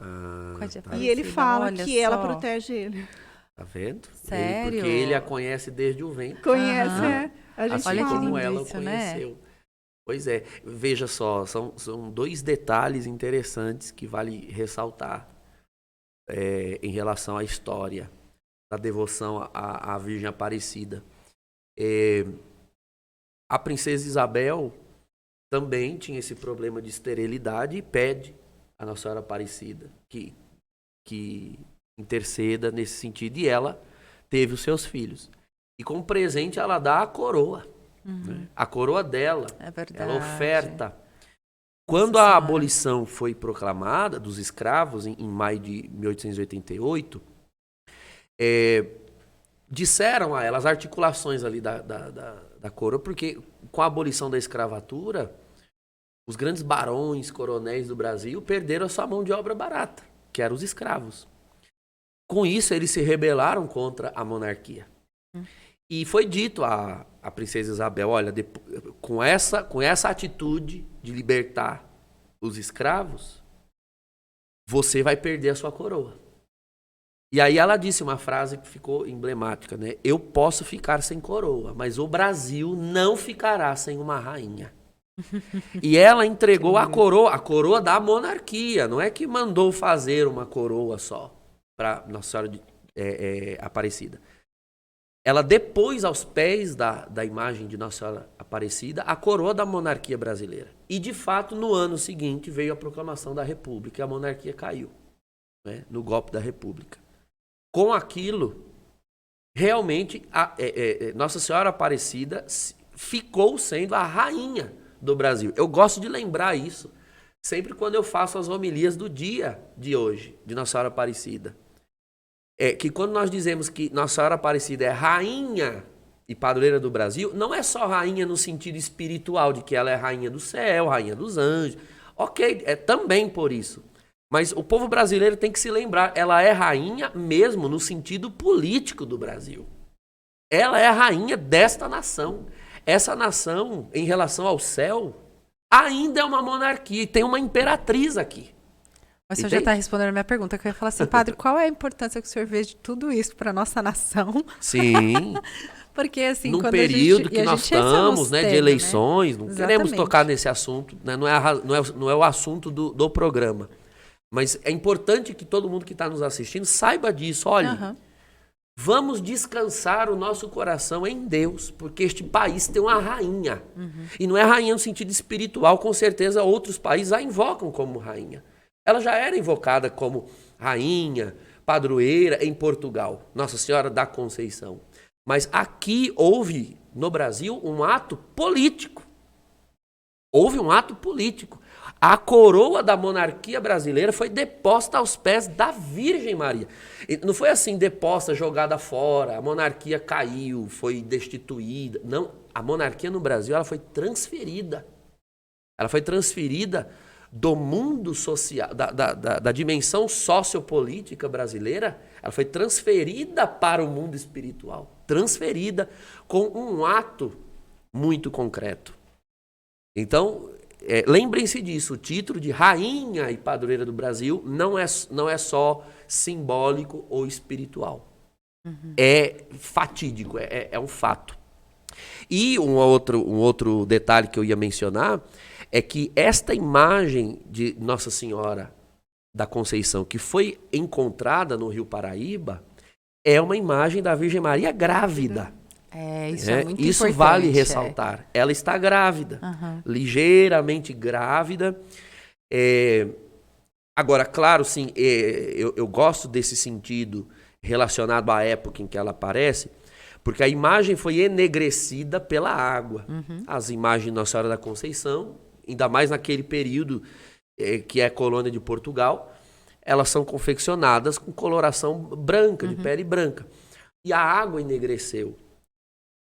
E ele fala que ela protege ele. Tá vendo? Sério? Porque ele a conhece desde o ventre. Conhece, A gente assim fala. como ela o isso, conheceu. Né? Pois é. Veja só, são dois detalhes interessantes que vale ressaltar em relação à história da devoção à Virgem Aparecida. A princesa Isabel também tinha esse problema de esterilidade e pede a Nossa Senhora Aparecida que interceda nesse sentido. E ela teve os seus filhos. E como presente ela dá a coroa. Né? A coroa dela. É verdade. Ela oferta. Quando a abolição foi proclamada dos escravos, em maio de 1888, disseram a ela as articulações ali da coroa, porque com a abolição da escravatura, os grandes barões, coronéis do Brasil perderam a sua mão de obra barata, que eram os escravos. Com isso, eles se rebelaram contra a monarquia. E foi dito à princesa Isabel, olha, com essa atitude de libertar os escravos, você vai perder a sua coroa. E aí ela disse uma frase que ficou emblemática, né? Eu posso ficar sem coroa, mas o Brasil não ficará sem uma rainha. E ela entregou a coroa da monarquia, não é que mandou fazer uma coroa só para Nossa Senhora Aparecida. ela depôs aos pés da imagem de Nossa Senhora Aparecida a coroa da monarquia brasileira. E, de fato, no ano seguinte veio a proclamação da República e a monarquia caiu, né, no golpe da República. Com aquilo, realmente, Nossa Senhora Aparecida ficou sendo a rainha do Brasil. Eu gosto de lembrar isso sempre quando eu faço as homilias do dia de hoje, de Nossa Senhora Aparecida. Que quando nós dizemos que Nossa Senhora Aparecida é rainha e padroeira do Brasil, não é só rainha no sentido espiritual, de que ela é rainha do céu, rainha dos anjos. Ok, é também por isso. Mas o povo brasileiro tem que se lembrar, ela é rainha mesmo no sentido político do Brasil. Ela é a rainha desta nação. Essa nação, em relação ao céu, ainda é uma monarquia e tem uma imperatriz aqui. Mas o senhor já está respondendo a minha pergunta, que eu ia falar assim, padre, qual é a importância que o senhor vê de tudo isso para a nossa nação? Sim. Porque assim, num quando período que a nós gente, esse é o estamos, nosso né, de tema, eleições, né? não Exatamente. queremos tocar nesse assunto, né, não é o assunto do programa. Mas é importante que todo mundo que está nos assistindo saiba disso. Olha, vamos descansar o nosso coração em Deus, porque este país tem uma rainha. E não é rainha no sentido espiritual, com certeza outros países a invocam como rainha. Ela já era invocada como rainha, padroeira em Portugal, Nossa Senhora da Conceição. Mas aqui houve, no Brasil, um ato político. Houve um ato político. A coroa da monarquia brasileira foi deposta aos pés da Virgem Maria. E não foi assim, deposta, jogada fora, a monarquia caiu, foi destituída. Não, a monarquia no Brasil ela foi transferida. Ela foi transferida do mundo social, da dimensão sociopolítica brasileira, ela foi transferida para o mundo espiritual. Transferida com um ato muito concreto. Então, lembrem-se disso, o título de rainha e padroeira do Brasil não é só simbólico ou espiritual. É fatídico, é um fato. E um outro detalhe que eu ia mencionar é que esta imagem de Nossa Senhora da Conceição, que foi encontrada no Rio Paraíba, é uma imagem da Virgem Maria grávida. Isso é muito isso importante. Vale ressaltar. Ela está grávida, ligeiramente grávida. Agora, claro, sim, eu gosto desse sentido relacionado à época em que ela aparece, porque a imagem foi enegrecida pela água. As imagens de Nossa Senhora da Conceição, ainda mais naquele período que é colônia de Portugal, elas são confeccionadas com coloração branca, de pele branca. E a água enegreceu.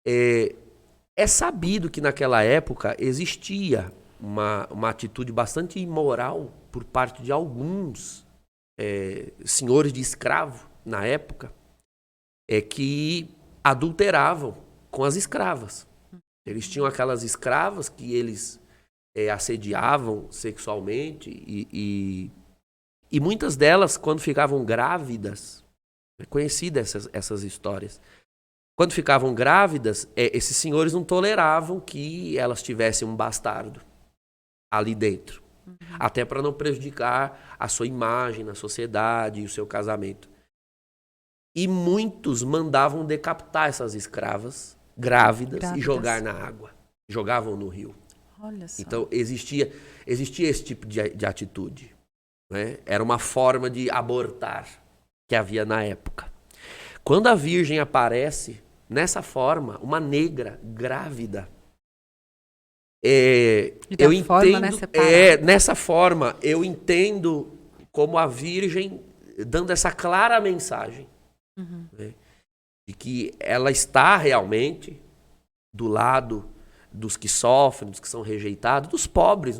É sabido que naquela época existia uma atitude bastante imoral por parte de alguns senhores de escravo, na época, que adulteravam com as escravas. Eles tinham aquelas escravas que eles assediavam sexualmente e muitas delas, quando ficavam grávidas, é conhecida essas histórias, quando ficavam grávidas, esses senhores não toleravam que elas tivessem um bastardo ali dentro. Até para não prejudicar a sua imagem na sociedade e o seu casamento. E muitos mandavam decapitar essas escravas grávidas e jogar na água. Jogavam no rio. Olha só. Então existia esse tipo de atitude. Né? Era uma forma de abortar que havia na época. Quando a Virgem aparece nessa forma, uma negra grávida, eu entendo, nessa forma, eu entendo como a Virgem dando essa clara mensagem, né, de que ela está realmente do lado dos que sofrem, dos que são rejeitados, dos pobres.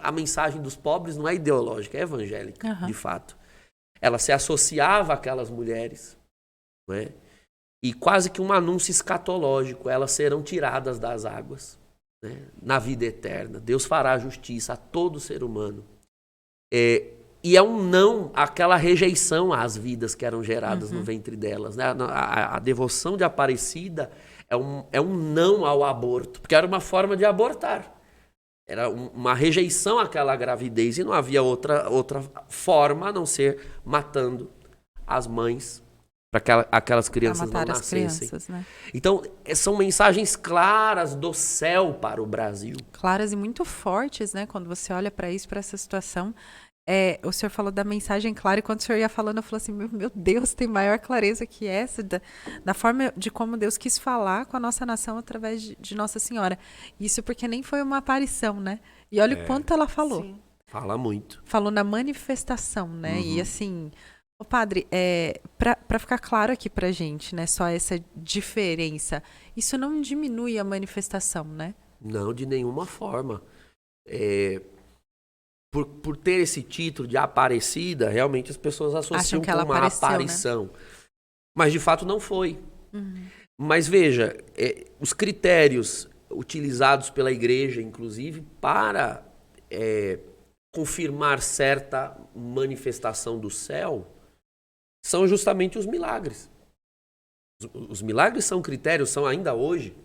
A mensagem dos pobres não é ideológica, é evangélica, de fato. Ela se associava àquelas mulheres, né, e quase que um anúncio escatológico, elas serão tiradas das águas, né, na vida eterna. Deus fará justiça a todo ser humano. E é um não àquela rejeição às vidas que eram geradas no ventre delas. Né? A devoção de Aparecida é um não ao aborto, porque era uma forma de abortar. Era uma rejeição àquela gravidez e não havia outra forma a não ser matando as mães para aquelas Pra crianças não matar as nascessem. crianças, né? Então, são mensagens claras do céu para o Brasil. Claras e muito fortes, né? Quando você olha para isso, para essa situação. O senhor falou da mensagem clara, e quando o senhor ia falando, eu falei assim, meu Deus, tem maior clareza que essa, da forma de como Deus quis falar com a nossa nação através de Nossa Senhora. Isso porque nem foi uma aparição, né? E olha o quanto ela falou. Sim. Fala muito. Falou na manifestação, né? E assim, padre, para ficar claro aqui pra gente, né? Só essa diferença, isso não diminui a manifestação, né? Não, de nenhuma forma. Por ter esse título de Aparecida, realmente as pessoas associam Acham que com ela uma apareceu, né? aparição. Mas de fato não foi. Mas veja, os critérios utilizados pela igreja, inclusive, para confirmar certa manifestação do céu, são justamente os milagres. Os milagres são critérios, são ainda hoje,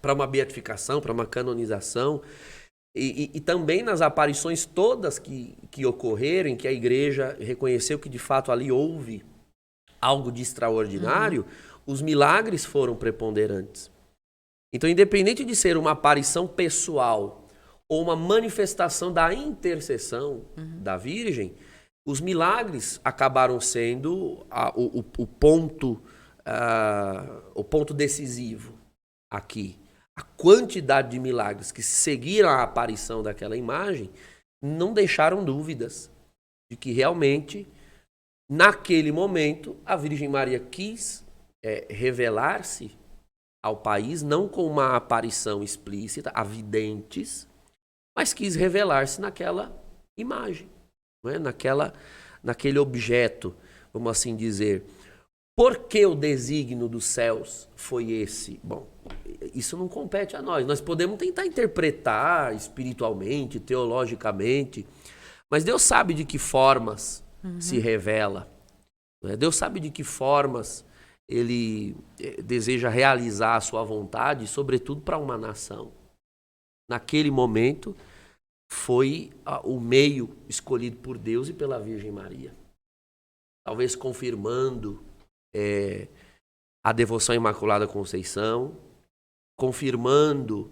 para uma beatificação, para uma canonização, e também nas aparições todas que ocorreram, em que a igreja reconheceu que de fato ali houve algo de extraordinário, os milagres foram preponderantes. Então, independente de ser uma aparição pessoal ou uma manifestação da intercessão da Virgem, os milagres acabaram sendo o ponto decisivo aqui. A quantidade de milagres que seguiram a aparição daquela imagem não deixaram dúvidas de que realmente, naquele momento, a Virgem Maria quis revelar-se ao país, não com uma aparição explícita, a videntes, mas quis revelar-se naquela imagem, não é? Naquele objeto, vamos assim dizer. Por que o desígnio dos céus foi esse? Bom, isso não compete a nós. Nós podemos tentar interpretar espiritualmente, teologicamente, mas Deus sabe de que formas se revela. Não é? Deus sabe de que formas Ele deseja realizar a sua vontade, sobretudo para uma nação. Naquele momento, foi o meio escolhido por Deus e pela Virgem Maria. Talvez confirmando a devoção à Imaculada Conceição, confirmando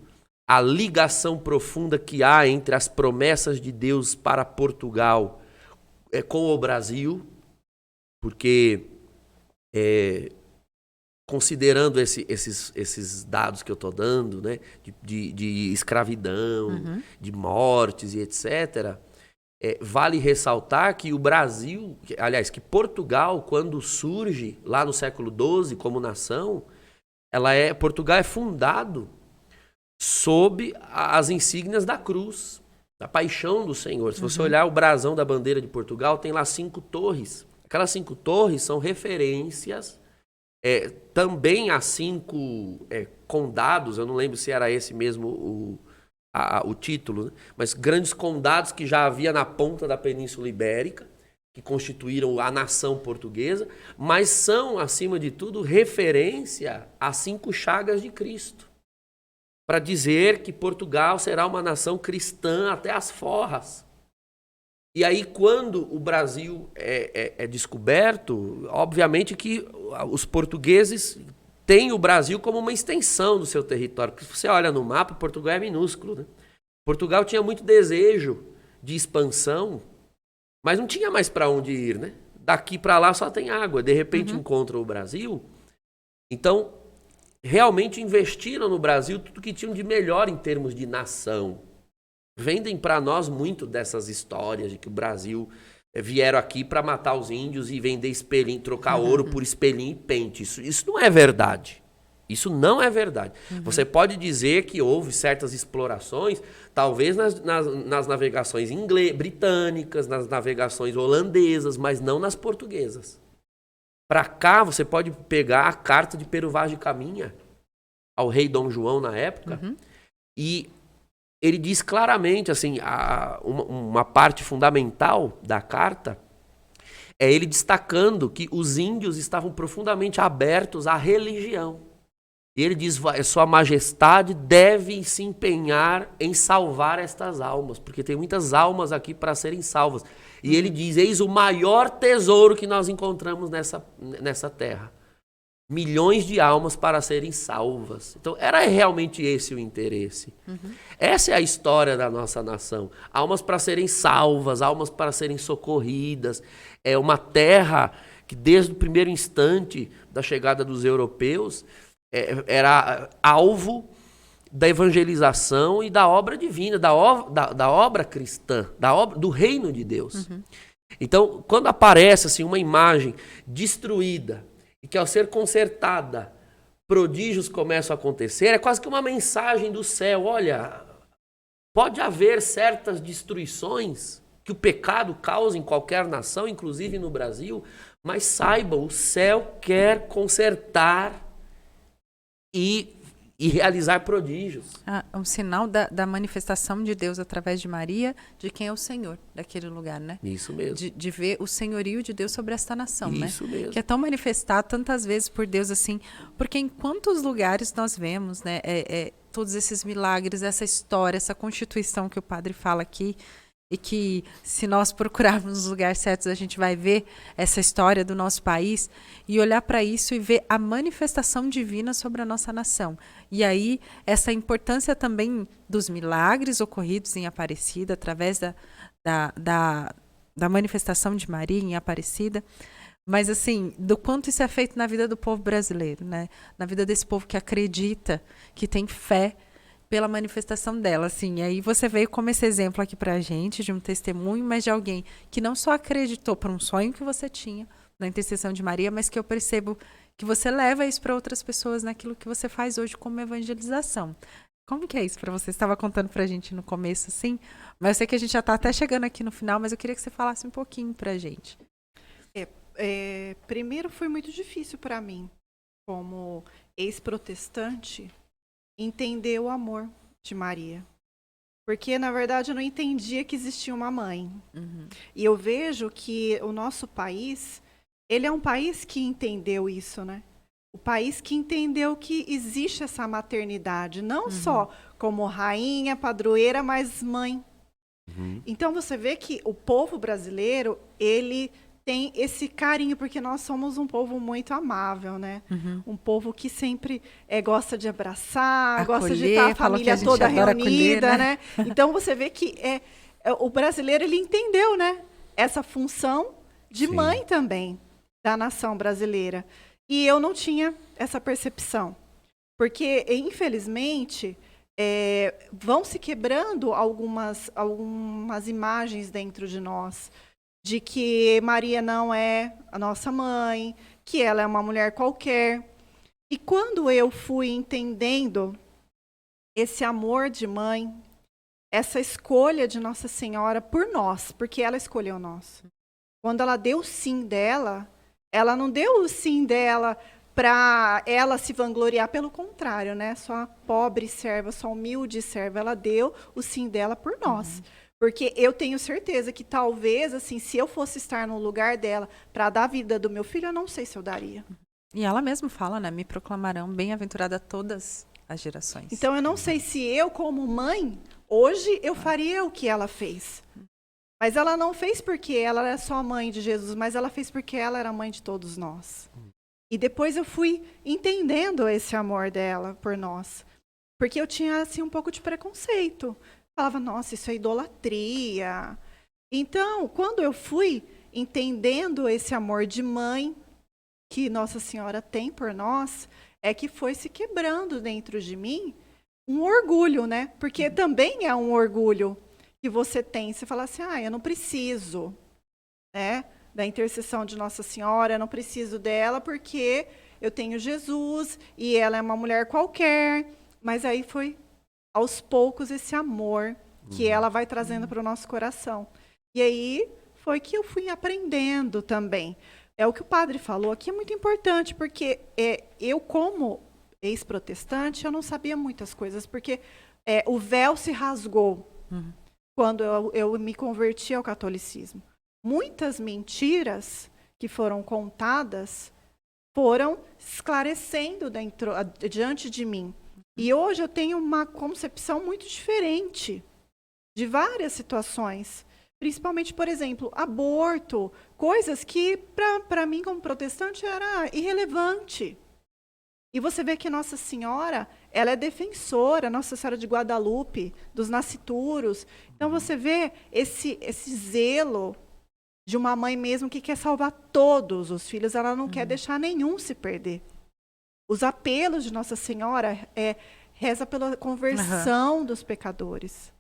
a ligação profunda que há entre as promessas de Deus para Portugal com o Brasil, porque considerando esses dados que eu estou dando, né, de escravidão, de mortes e etc., vale ressaltar que o Brasil, aliás, que Portugal, quando surge lá no século XII como nação, Portugal é fundado sob as insígnias da cruz, da paixão do Senhor. Se você olhar o brasão da bandeira de Portugal, tem lá 5 torres. Aquelas 5 torres são referências também a 5 condados, eu não lembro se era esse mesmo o título, né? Mas grandes condados que já havia na ponta da Península Ibérica, que constituíram a nação portuguesa, mas são, acima de tudo, referência às 5 chagas de Cristo, para dizer que Portugal será uma nação cristã até as forras. E aí, quando o Brasil é descoberto, obviamente que os portugueses têm o Brasil como uma extensão do seu território. Porque se você olha no mapa, Portugal é minúsculo, né? Portugal tinha muito desejo de expansão, mas não tinha mais para onde ir, né? Daqui para lá só tem água. De repente encontra o Brasil. Então, realmente investiram no Brasil tudo que tinham de melhor em termos de nação. Vendem para nós muito dessas histórias de que o Brasil vieram aqui para matar os índios e vender espelhinho, trocar ouro por espelhinho e pente. Isso não é verdade. Isso não é verdade. Você pode dizer que houve certas explorações, talvez nas navegações britânicas, nas navegações holandesas, mas não nas portuguesas. Para cá, você pode pegar a carta de Pero Vaz de Caminha ao rei Dom João na época, e ele diz claramente, assim, uma parte fundamental da carta é ele destacando que os índios estavam profundamente abertos à religião. E ele diz, Sua Majestade deve se empenhar em salvar estas almas, porque tem muitas almas aqui para serem salvas. E ele diz, eis o maior tesouro que nós encontramos nessa terra. Milhões de almas para serem salvas. Então, era realmente esse o interesse. Essa é a história da nossa nação. Almas para serem salvas, almas para serem socorridas. É uma terra que, desde o primeiro instante da chegada dos europeus, era alvo da evangelização e da obra divina, da obra cristã, do reino de Deus. Então, quando aparece assim, uma imagem destruída, e que ao ser consertada, prodígios começam a acontecer, é quase que uma mensagem do céu. Olha, pode haver certas destruições que o pecado causa em qualquer nação, inclusive no Brasil, mas saibam, o céu quer consertar e realizar prodígios. Um sinal da manifestação de Deus através de Maria, de quem é o Senhor daquele lugar, né? Isso mesmo. De ver o senhorio de Deus sobre esta nação, né? Isso mesmo. Que é tão manifestado tantas vezes por Deus assim, porque em quantos lugares nós vemos, né? Todos esses milagres, essa história, essa constituição que o padre fala aqui, e que se nós procurarmos nos lugares certos, a gente vai ver essa história do nosso país e olhar para isso e ver a manifestação divina sobre a nossa nação. E aí, essa importância também dos milagres ocorridos em Aparecida, através da manifestação de Maria em Aparecida, mas assim, do quanto isso é feito na vida do povo brasileiro, né? Na vida desse povo que acredita, que tem fé, pela manifestação dela, assim. E aí você veio como esse exemplo aqui pra gente, de um testemunho, mas de alguém que não só acreditou por um sonho que você tinha na intercessão de Maria, mas que eu percebo que você leva isso para outras pessoas naquilo que você faz hoje como evangelização. Como que é isso para você? Você estava contando pra gente no começo, assim, mas eu sei que a gente já tá até chegando aqui no final, mas eu queria que você falasse um pouquinho pra gente. Primeiro foi muito difícil para mim, como ex-protestante, entender o amor de Maria. Porque, na verdade, eu não entendia que existia uma mãe. E eu vejo que o nosso país, ele é um país que entendeu isso, né? O país que entendeu que existe essa maternidade, não só como rainha, padroeira, mas mãe. Então, você vê que o povo brasileiro, ele tem esse carinho, porque nós somos um povo muito amável, né? Um povo que sempre gosta de abraçar, gosta de estar a família toda reunida, acolher, né? Então, você vê que o brasileiro, ele entendeu, né? Essa função de mãe também da nação brasileira. E eu não tinha essa percepção. Porque, infelizmente, vão se quebrando algumas imagens dentro de nós, de que Maria não é a nossa mãe, que ela é uma mulher qualquer. E quando eu fui entendendo esse amor de mãe, essa escolha de Nossa Senhora por nós, porque ela escolheu nós. Quando ela deu o sim dela, ela não deu o sim dela para ela se vangloriar, pelo contrário, né? Só a pobre serva, só a humilde serva, ela deu o sim dela por nós. Porque eu tenho certeza que talvez, assim, se eu fosse estar no lugar dela para dar a vida do meu filho, eu não sei se eu daria. E ela mesma fala, né? Me proclamarão bem-aventurada todas as gerações. Então, eu não sei se eu, como mãe, hoje eu faria o que ela fez. Mas ela não fez porque ela era só mãe de Jesus, mas ela fez porque ela era mãe de todos nós. E depois eu fui entendendo esse amor dela por nós. Porque eu tinha, assim, um pouco de preconceito. Falava, nossa, isso é idolatria. Então, quando eu fui entendendo esse amor de mãe que Nossa Senhora tem por nós, é que foi se quebrando dentro de mim um orgulho, né? Porque também é um orgulho que você tem. Você fala assim, eu não preciso, né, da intercessão de Nossa Senhora, eu não preciso dela porque eu tenho Jesus e ela é uma mulher qualquer. Mas aí foi aos poucos esse amor que ela vai trazendo para o nosso coração. E aí foi que eu fui aprendendo também. É o que o padre falou aqui, é muito importante, porque eu, como ex-protestante, eu não sabia muitas coisas, porque o véu se rasgou quando eu me converti ao catolicismo. Muitas mentiras que foram contadas foram esclarecendo diante de mim. E hoje eu tenho uma concepção muito diferente de várias situações. Principalmente, por exemplo, aborto, coisas que para mim como protestante era irrelevante. E você vê que Nossa Senhora, ela é defensora, Nossa Senhora de Guadalupe, dos nascituros. Então você vê esse zelo de uma mãe mesmo que quer salvar todos os filhos, ela não quer deixar nenhum se perder. Os apelos de Nossa Senhora reza pela conversão dos pecadores.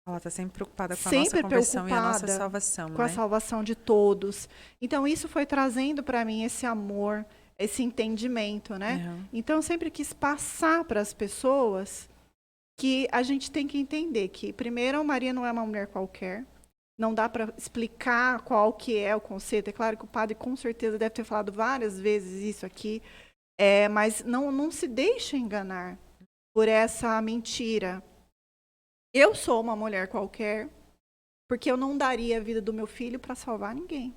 Ela está sempre preocupada com a Sempre nossa conversão e a nossa preocupada salvação, com a salvação de todos. Então, isso foi trazendo para mim esse amor, esse entendimento, né? Então, eu sempre quis passar para as pessoas que a gente tem que entender que, primeiro, Maria não é uma mulher qualquer. Não dá para explicar qual que é o conceito. É claro que o padre, com certeza, deve ter falado várias vezes isso aqui. Mas não se deixe enganar por essa mentira. Eu sou uma mulher qualquer, porque eu não daria a vida do meu filho para salvar ninguém.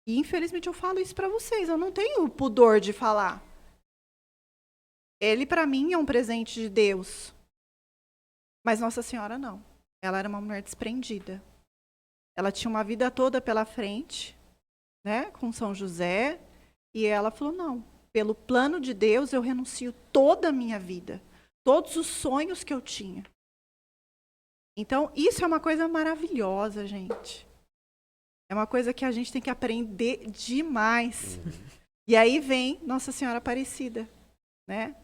E, infelizmente, eu falo isso para vocês. Eu não tenho o pudor de falar. Ele, para mim, é um presente de Deus. Mas Nossa Senhora, não. Ela era uma mulher desprendida. Ela tinha uma vida toda pela frente, né, com São José. E ela falou, não, pelo plano de Deus, eu renuncio toda a minha vida. Todos os sonhos que eu tinha. Então, isso é uma coisa maravilhosa, gente. É uma coisa que a gente tem que aprender demais. E aí vem Nossa Senhora Aparecida, né?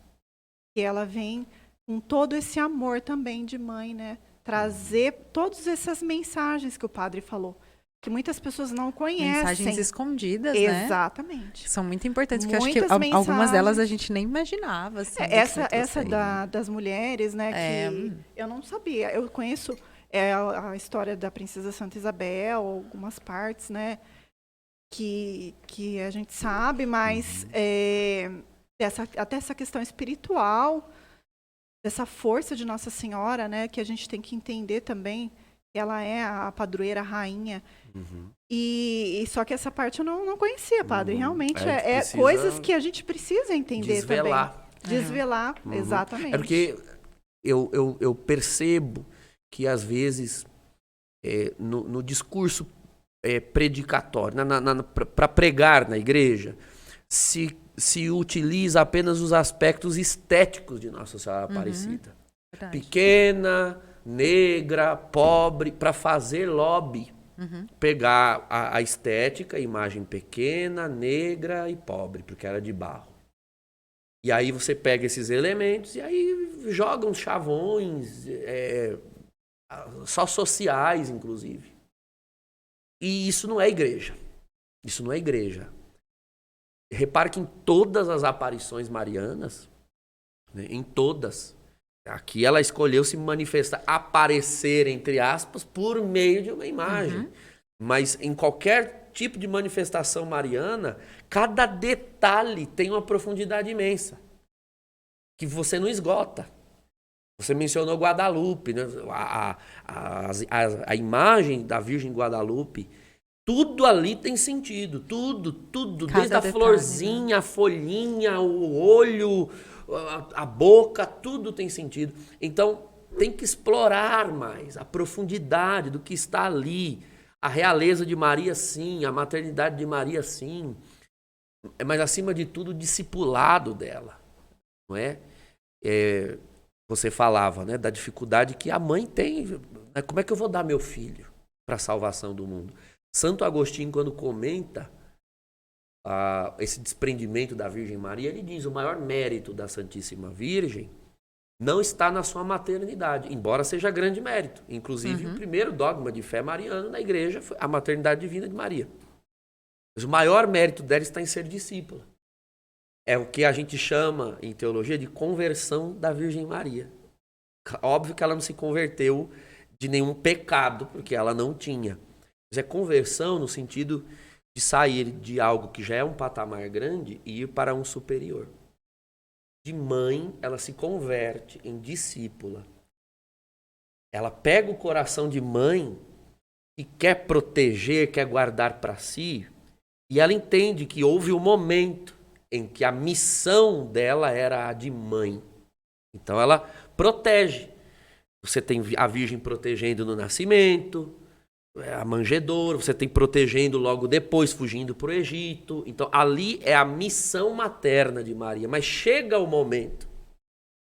E ela vem com todo esse amor também de mãe, né? Trazer todas essas mensagens que o padre falou, que muitas pessoas não conhecem. Mensagens escondidas, né? Exatamente. São muito importantes, porque eu acho que Muitas algumas delas a mensagens. gente nem imaginava. Assim, Essa das mulheres, né, que eu não sabia. Eu conheço a história da Princesa Santa Isabel, algumas partes, né, que a gente sabe, mas até essa questão espiritual, dessa força de Nossa Senhora, né, que a gente tem que entender também. Ela é a padroeira, a rainha. E só que essa parte eu não conhecia, padre. Realmente coisas que a gente precisa entender desvelar. também. Desvelar, exatamente. É porque eu percebo que, às vezes, no discurso predicatório, para pregar na igreja, se utiliza apenas os aspectos estéticos de Nossa Senhora Aparecida. Verdade. Pequena, negra, pobre, para fazer lobby. Pegar a estética, a imagem pequena, negra e pobre, porque era de barro. E aí você pega esses elementos e aí joga uns chavões, só sociais, inclusive. E isso não é igreja. Isso não é igreja. Repare que em todas as aparições marianas, né, em todas, aqui ela escolheu se manifestar, aparecer, entre aspas, por meio de uma imagem. Mas em qualquer tipo de manifestação mariana, cada detalhe tem uma profundidade imensa, que você não esgota. Você mencionou Guadalupe, né? A imagem da Virgem Guadalupe, tudo ali tem sentido, tudo, Cada desde a detalhe, florzinha, né? a folhinha, o olho, a boca, tudo tem sentido. Então, tem que explorar mais a profundidade do que está ali. A realeza de Maria, sim, a maternidade de Maria, sim. Mas, acima de tudo, o discipulado dela, não é? Você falava, né, da dificuldade que a mãe tem. Como é que eu vou dar meu filho para a salvação do mundo? Santo Agostinho, quando comenta esse desprendimento da Virgem Maria, ele diz: o maior mérito da Santíssima Virgem não está na sua maternidade, embora seja grande mérito. Inclusive, o primeiro dogma de fé mariano na igreja foi a maternidade divina de Maria. Mas o maior mérito dela está em ser discípula. É o que a gente chama, em teologia, de conversão da Virgem Maria. Óbvio que ela não se converteu de nenhum pecado, porque ela não tinha. Mas é conversão no sentido de sair de algo que já é um patamar grande e ir para um superior. De mãe, ela se converte em discípula. Ela pega o coração de mãe e quer proteger, quer guardar para si, e ela entende que houve um momento em que a missão dela era a de mãe. Então ela protege. Você tem a Virgem protegendo no nascimento, a manjedoura, você tem protegendo logo depois, fugindo para o Egito. Então, ali é a missão materna de Maria. Mas chega o momento,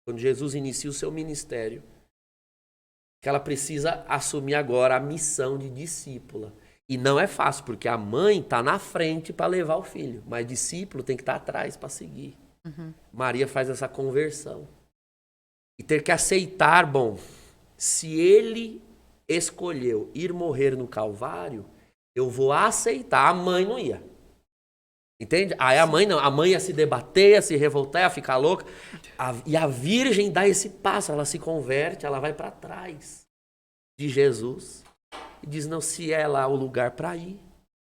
quando Jesus inicia o seu ministério, que ela precisa assumir agora a missão de discípula. E não é fácil, porque a mãe está na frente para levar o filho, mas discípulo tem que estar atrás para seguir. Maria faz essa conversão. E ter que aceitar, bom, se ele escolheu ir morrer no Calvário, eu vou aceitar. A mãe não ia. Entende? Aí a mãe não. A mãe ia se debater, ia se revoltar, ia ficar louca. E a Virgem dá esse passo. Ela se converte, ela vai para trás de Jesus. E diz, não, se é lá o lugar para ir,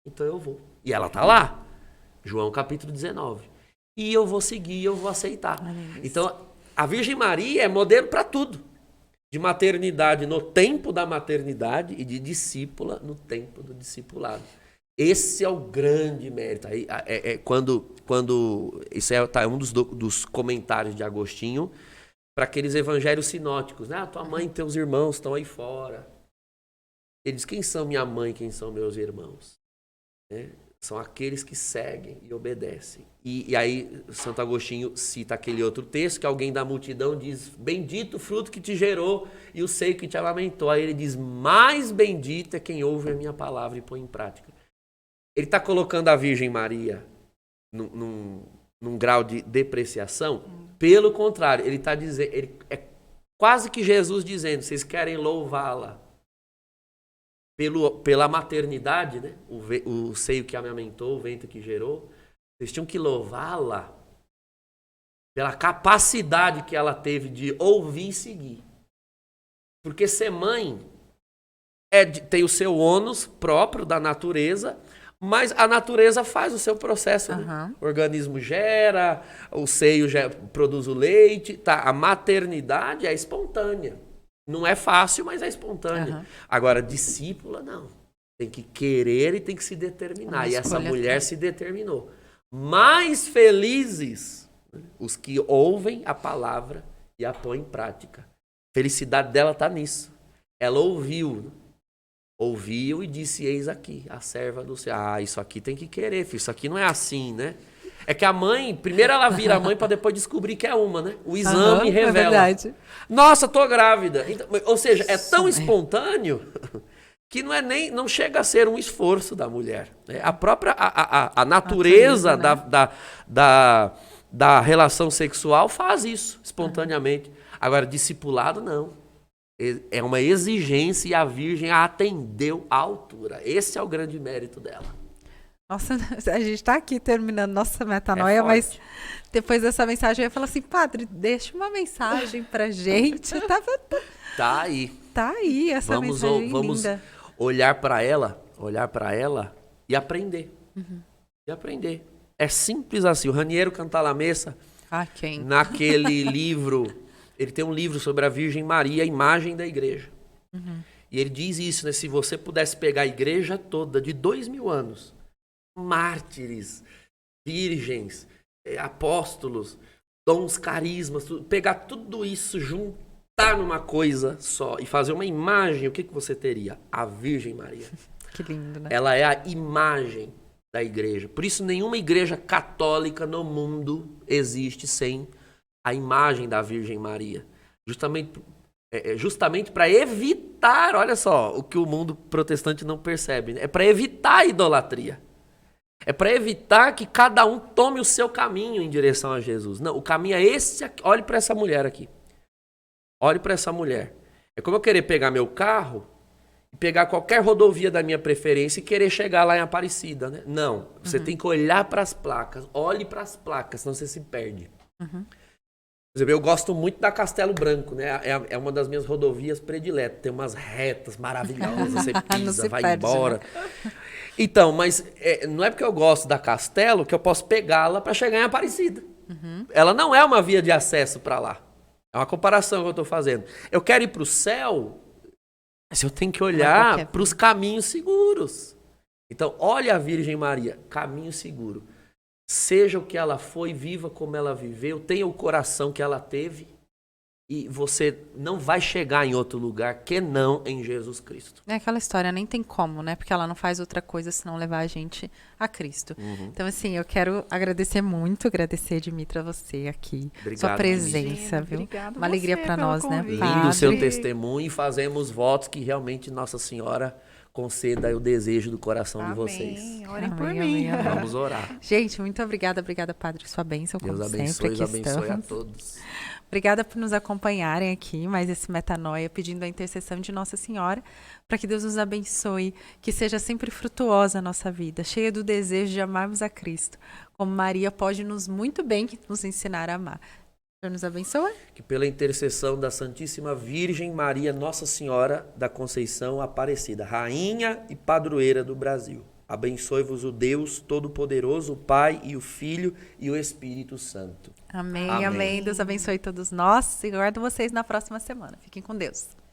então eu vou. E ela tá lá. João capítulo 19. E eu vou seguir, eu vou aceitar. Então, a Virgem Maria é modelo para tudo. De maternidade no tempo da maternidade e de discípula no tempo do discipulado. Esse é o grande mérito. Isso é um dos comentários de Agostinho para aqueles evangelhos sinóticos. Né? Tua mãe e teus irmãos estão aí fora. Ele diz, quem são minha mãe, quem são meus irmãos? Né? São aqueles que seguem e obedecem. E aí Santo Agostinho cita aquele outro texto que alguém da multidão diz, bendito o fruto que te gerou e o seio que te amamentou. Aí ele diz, mais bendito é quem ouve a minha palavra e põe em prática. Ele está colocando a Virgem Maria num grau de depreciação. Pelo contrário, ele está dizendo, é quase que Jesus dizendo, vocês querem louvá-la pela maternidade, né? O seio que amamentou, o ventre que gerou. Vocês tinham que louvá-la pela capacidade que ela teve de ouvir e seguir. Porque ser mãe tem o seu ônus próprio da natureza, mas a natureza faz o seu processo. Né? O organismo gera, o seio produz o leite. Tá? A maternidade é espontânea. Não é fácil, mas é espontânea. Agora, discípula, não. Tem que querer e tem que se determinar. E essa mulher se determinou. Mais felizes os que ouvem a palavra e a põem em prática. A felicidade dela está nisso. Ela ouviu e disse, eis aqui, a serva do Senhor. Ah, isso aqui tem que querer, filho. Isso aqui não é assim, né? É que a mãe, primeiro ela vira a mãe para depois descobrir que é uma, né? O exame revela. É verdade. Nossa, tô grávida. Então, ou seja, é tão espontâneo que não chega a ser um esforço da mulher. Né? A própria a natureza da relação sexual faz isso espontaneamente. Agora, discipulado, não. É uma exigência e a Virgem a atendeu à altura. Esse é o grande mérito dela. Nossa, a gente está aqui terminando nossa metanoia, mas depois dessa mensagem eu ia falar assim, padre, deixa uma mensagem pra gente. Tá aí. Tá aí essa mensagem vamos linda. olhar para ela e aprender. E aprender. É simples assim. O Raniero Cantalamessa, naquele livro, ele tem um livro sobre a Virgem Maria, a imagem da igreja. E ele diz isso, né? Se você pudesse pegar a igreja toda de 2000 anos, mártires, virgens, apóstolos, dons, carismas, pegar tudo isso, juntar numa coisa só e fazer uma imagem, o que você teria? A Virgem Maria. Que lindo, né? Ela é a imagem da igreja. Por isso, nenhuma igreja católica no mundo existe sem a imagem da Virgem Maria. Justamente para evitar, olha só, o que o mundo protestante não percebe, né? É para evitar a idolatria. É para evitar que cada um tome o seu caminho em direção a Jesus. Não, o caminho é esse aqui. Olhe para essa mulher aqui. Olhe para essa mulher. É como eu querer pegar meu carro e pegar qualquer rodovia da minha preferência e querer chegar lá em Aparecida, né? Não, você tem que olhar para as placas. Olhe para as placas, senão você se perde. Por exemplo, eu gosto muito da Castelo Branco, né? É uma das minhas rodovias prediletas. Tem umas retas maravilhosas, você pisa, vai embora. Né? Então, mas não é porque eu gosto da Castelo que eu posso pegá-la para chegar em Aparecida. Ela não é uma via de acesso para lá. É uma comparação que eu estou fazendo. Eu quero ir para o céu, mas eu tenho que olhar para os caminhos seguros. Então, olha a Virgem Maria, caminho seguro. Seja o que ela foi, viva como ela viveu, tenha o coração que ela teve. e você não vai chegar em outro lugar que não em Jesus Cristo. É aquela história, nem tem como, né? Porque ela não faz outra coisa senão levar a gente a Cristo. Então, assim, eu quero agradecer, Dimitra, você aqui. Obrigado, sua Dimitra. presença, viu? Obrigada Uma alegria você para pelo nós, né, convite. Lindo o seu Padre? testemunho e fazemos votos que realmente Nossa Senhora conceda o desejo do coração de vocês. Amém. Orem por Amém, mim. amém, amém. Vamos orar. Gente, muito obrigada, Padre, sua bênção, como Deus sempre, abençoe, aqui abençoe a estamos. todos. Obrigada por nos acompanharem aqui, mais esse Metanoia, pedindo a intercessão de Nossa Senhora, para que Deus nos abençoe, que seja sempre frutuosa a nossa vida, cheia do desejo de amarmos a Cristo, como Maria pode muito bem nos ensinar a amar. Deus nos abençoe. Que pela intercessão da Santíssima Virgem Maria, Nossa Senhora da Conceição Aparecida, Rainha e Padroeira do Brasil, abençoe-vos o Deus Todo-Poderoso, o Pai e o Filho e o Espírito Santo. Amém, Amém. amém. Deus abençoe todos nós e guardo vocês na próxima semana. Fiquem com Deus.